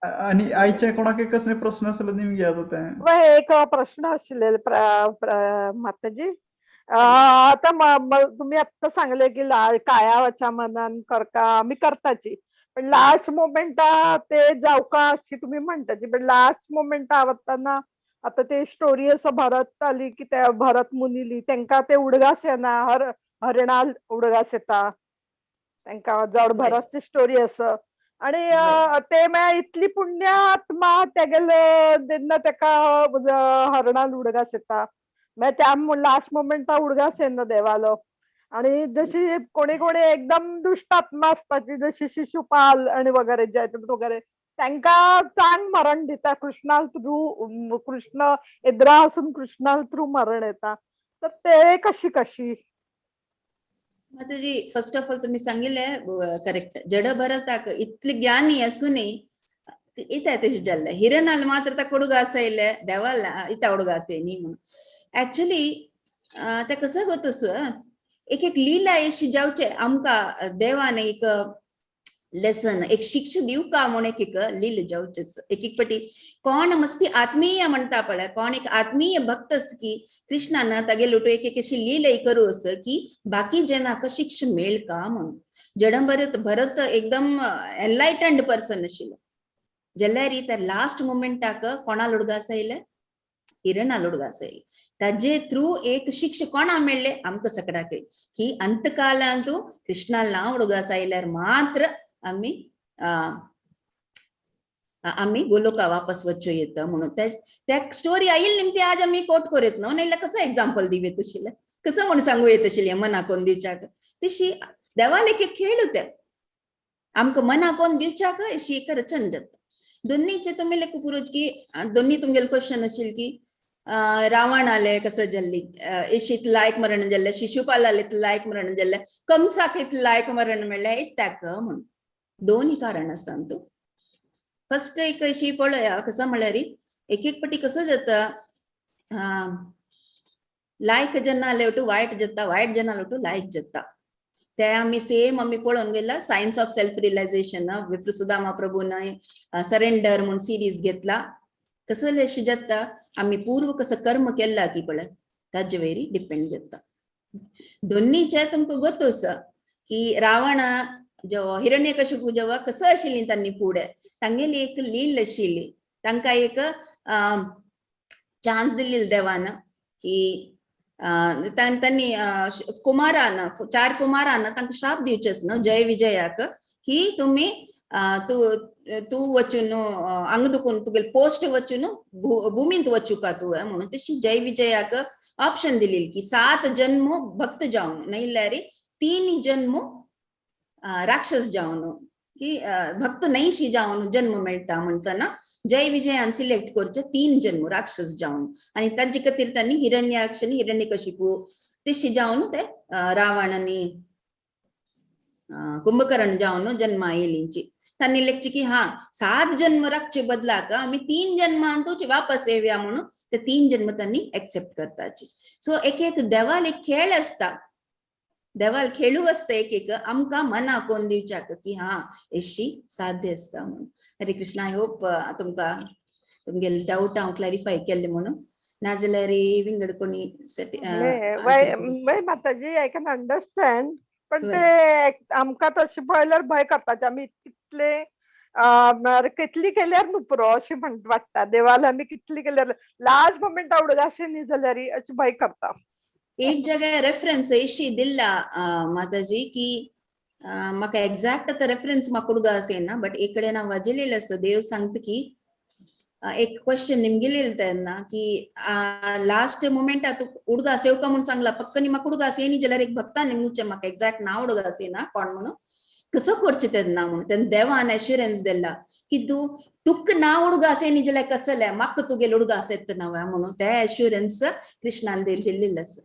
आणि आईचे कोणाक कसले प्रश्न आसले निमगे आता ते. वय एक प्रश्न आशिल्ले माताजी. आता तुम्ही आता सांगले की काया वाचा मनान करता आमी करताची पण लास्ट मोमेंटा ते जावका अशी तुम्ही म्हणटाची पण लास्ट मोमेंटा वतना आता ते स्टोरी असं भरत आली की त्या भरत मुनिली त्यांका ते उडगास येना हरणा उडगास येता त्यांका जड भरतची स्टोरी असं आणि ते मैं इतली पुण्यात्मा तेगेल तेन्ना तेका हरणान उडगास येता मागीर त्या लास्ट मोमेंटा उडगास येना देवालो आणि जशी कोणी कोणी एकदम दुष्ट आत्मा असताची जशी शिशुपाल आणि वगैरे जे वगैरे त्यांका चांग मरण दिता कृष्णा थ्रू कृष्ण एद्रा असून कृष्णा थ्रू मरण येता तर ते कशी कशी माताजी फर्स्ट ऑफ ऑल तुम्ही सांगितले करेक्ट जड भरताक इतले ज्ञानी असूनही इथं तेज जल्ल हिरणाल मात्र त्या हुಡುಗ ಅಸೈಲೆ देवाल इथं ಹುಡುಗ ಅಸೇನಿ म्हणून ऍक्च्युली ते कसं होतं एक एक लीला अशी जावचे आमका देवाने एक लेसन एक शिक्षा दिव का म्हणून एक लील जावचेच एक एक पटी कोण मस्ती आत्मीय म्हणता पडे कोण एक आत्मीय भक्त की कृष्णानं तगे लुटो एक एक अशी लीला करू असं की बाकी जनाक शिक्षा मेळ का म्हणून जडं भरत एकदम एनलायटन्ड पर्सन आशिल्लो जल्यारी त्या लास्ट मोमेंटाक कोणाल हुಡುಗ असायले हिरणाल हुಡುಗ असायले ताजे थ्रू एक शिक्षा कोणा मेळ्ळे आमकां सकडाक की अंतकालांतू कृष्णाल ना हुಡುಗ असायल्यार मात्र आम्ही आम्ही गोलोका वापस वच्चो येतं म्हणून त्या स्टोरी आईल निमती आज आम्ही कोट करीत न्हू नाल्यार कसं एक्झाम्पल दिवेत आशिल्लें कसं म्हणून सांगू येत आशिल्लें मना कोण दिवच्याक तशी देवाल एक खेळ होते आमकां मना कोण दिवच्याक अशी एक रचन जाता दोन्हीचे तुम्ही लेख पुरोज की दोन्ही तुमगेले क्वेश्चन आशिल्ले की रावण आले कसं जल्ली इशीत लायक मरण जाल्ले शिशुपाल आले लायक मरण जाल्ले कंसाक इतलें लायक मरण मेळ्ळें इत्याक म्हणून दोन्ही कारण आसा तू फर्स्ट एक अशी पळया कसं म्हळ्यार एक एक पटी कसं जाता लायक जेन्ना आले वायट जाता वायट जेन्ना आले लायक जाता ते आम्ही सेम आम्ही पळोवन गेला सायन्स ऑफ सेल्फ रियलायझेशन विप्र सुदामा प्रभून सरेंडर म्हणून सिरीज घेतला कसं अशी जाता आम्ही पूर्व कसं कर्म केला की पळय ताजे वेरी डिपेंड जाता दोन्हीचे तुमकां गोतो आसा की रावण जो हिरण्यकशिपू जेव्हा कसं आशिल्ली तांणी पुढे तांगेली एक लील आशिल्ली तांकां एक चान्स दिल्ली देवान की त्यांनी कुमारान 4 कुमारान तांकां श्राप दिवचेच न्हू जय विजयाक की तुम्ही तू वचून अंग दुखून तुगेले पोस्ट वचून भूमींत वचू का तू म्हणून तशी जय विजयाक ऑप्शन दिली की 7 जन्म भक्त जावन नाहील्यार 3 जन्म राक्षस जावन की भक्त नाहीशी जावन जन्म मेळटा म्हणटना जय विजयान सिलेक्ट करचे 3 जन्म राक्षस जावन आणि तांचे खातीर तांणी हिरण्याक्ष आनी हिरण्यकशिपू तशी जावन ते रावण आनी कुंभकर्ण जावन जन्म आयलींची तांणी लेखची की 7 जन्म राखचे बदलाक आम्ही 3 जन्मान तुझे वापस येवया म्हणून ते 3 जन्म तांणी एक्सेप्ट करताची सो एक एक देवाल एक खेळ असता देवाल खेळू असतं एक एक आमकां मना कोण दिवच्याक की अशी साध्य असता म्हणून हरे कृष्ण आय होप तुमकां तुमगेले डाऊट हांव क्लॅरिफाय केले म्हणून नाजाल्यार विंगड कोणी माताजी आय कॅन अंडरस्टँड पण ते आमकां तशें पळयल्यार भंय करपाचें आमी कितली केल्यार न्हू पुरो अशें वाटता देवाल आमी कितली केल्यार लास्ट मोमेंट उडगासे न्ही जाल्यार अशें भंय करता एक जगह रेफरन्स इशी दिल्ला माताजी की म्हाका एक्झॅक्ट आता रेफरन्स म्हाका हुಡುಗ असेना बट एक कडेन हांव वाचलेलें आसा देव सांगता की एक क्वेश्चन निमगेलें तेन्ना की लास्ट मोमेंटात हुಡುಗ सेवका म्हणून सांगला पक्क नी म्हाका हुಡುಗ असेनी जाल्यार एक भक्ता निमूचे म्हाका एक्झॅक्ट नाव हुಡುಗ असेना कोण म्हणून कसं करचें तेन्ना म्हणून तेन्ना देवान एश्युरन्स दिला की तुक नाव हुಡುಗ असेनी जाल्यार कसले म्हाका तुगेले हुಡುಗ असेत नव्या म्हणून ते एश्युरन्स कृष्णान दिल्लेलें आसा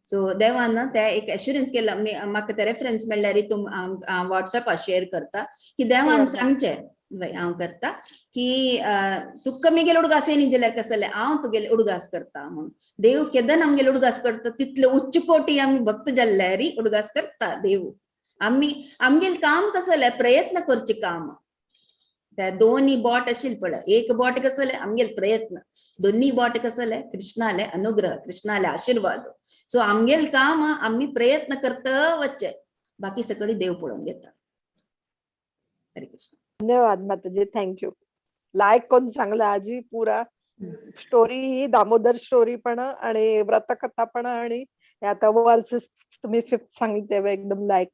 सो देवान ते एक एश्युरन्स केला म्हाका ते रेफरन्स मेळ्ळ्यार तुम व्हॉट्सएपार शेअर करता की देवान सांगचे हांव करता की तुका आमगेले हुಡುಗ असेनी जाल्यार कसले हांव तुगेले हुಡುगास करता म्हणून देव केदन आमगेले हुಡುगास करता तितले उच्च कोटी आमी भक्त जाल्ल्यार हुಡುगास करता देव आमगेले काम कसले प्रयत्न करचे काम त्या दोन्ही बोट आशिल्ले पळय एक बोट कसले आमगेले प्रयत्न दोन्ही बोट कसले कृष्णाले अनुग्रह कृष्णाले आशीर्वाद सो आमगेले काम आम्ही प्रयत्न करता वच्चे बाकी सगळी देव पळोवन घेता हरे कृष्ण धन्यवाद माताजी थँक्यू लायक कोण सांगला आजी पुरा स्टोरी ही दामोदर स्टोरी पण आणि व्रतकथा पण आणि हे आता वर्सेस तुम्ही 5th सांगितले एकदम लाईक.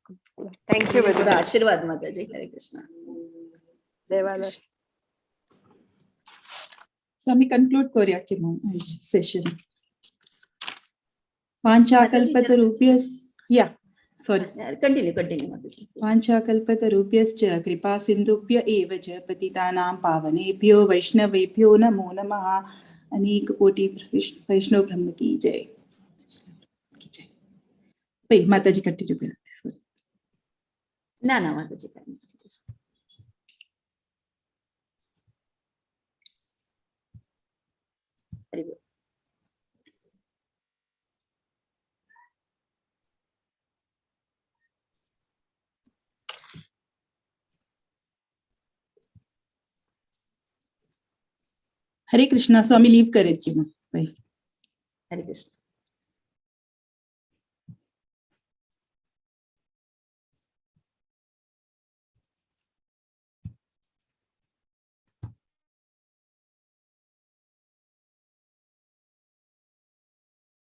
थँक्यू व्हेरी पूरा मच. आशीर्वाद माताजी. हरे कृष्णा. देवाला सो आम्ही कन्क्लूड करूया की मग सेशन. वाञ्छाकल्पतरुभ्यस् या सॉरी कंटिन्यू माताजी. वाञ्छाकल्पतरुभ्यश्च कृपा सिन्धुभ्य एव च पतितानां पावनेभ्यो वैष्णवेभ्यो नमो नमः. अनेक कोटि वैष्णव ब्रह्म की जय. माताजी कंटिन्यू करा. ना माताजी काय नाही. हरि बोल. हरे कृष्णा. सो आम्ही लीव करेल की मग. हरे कृष्ण.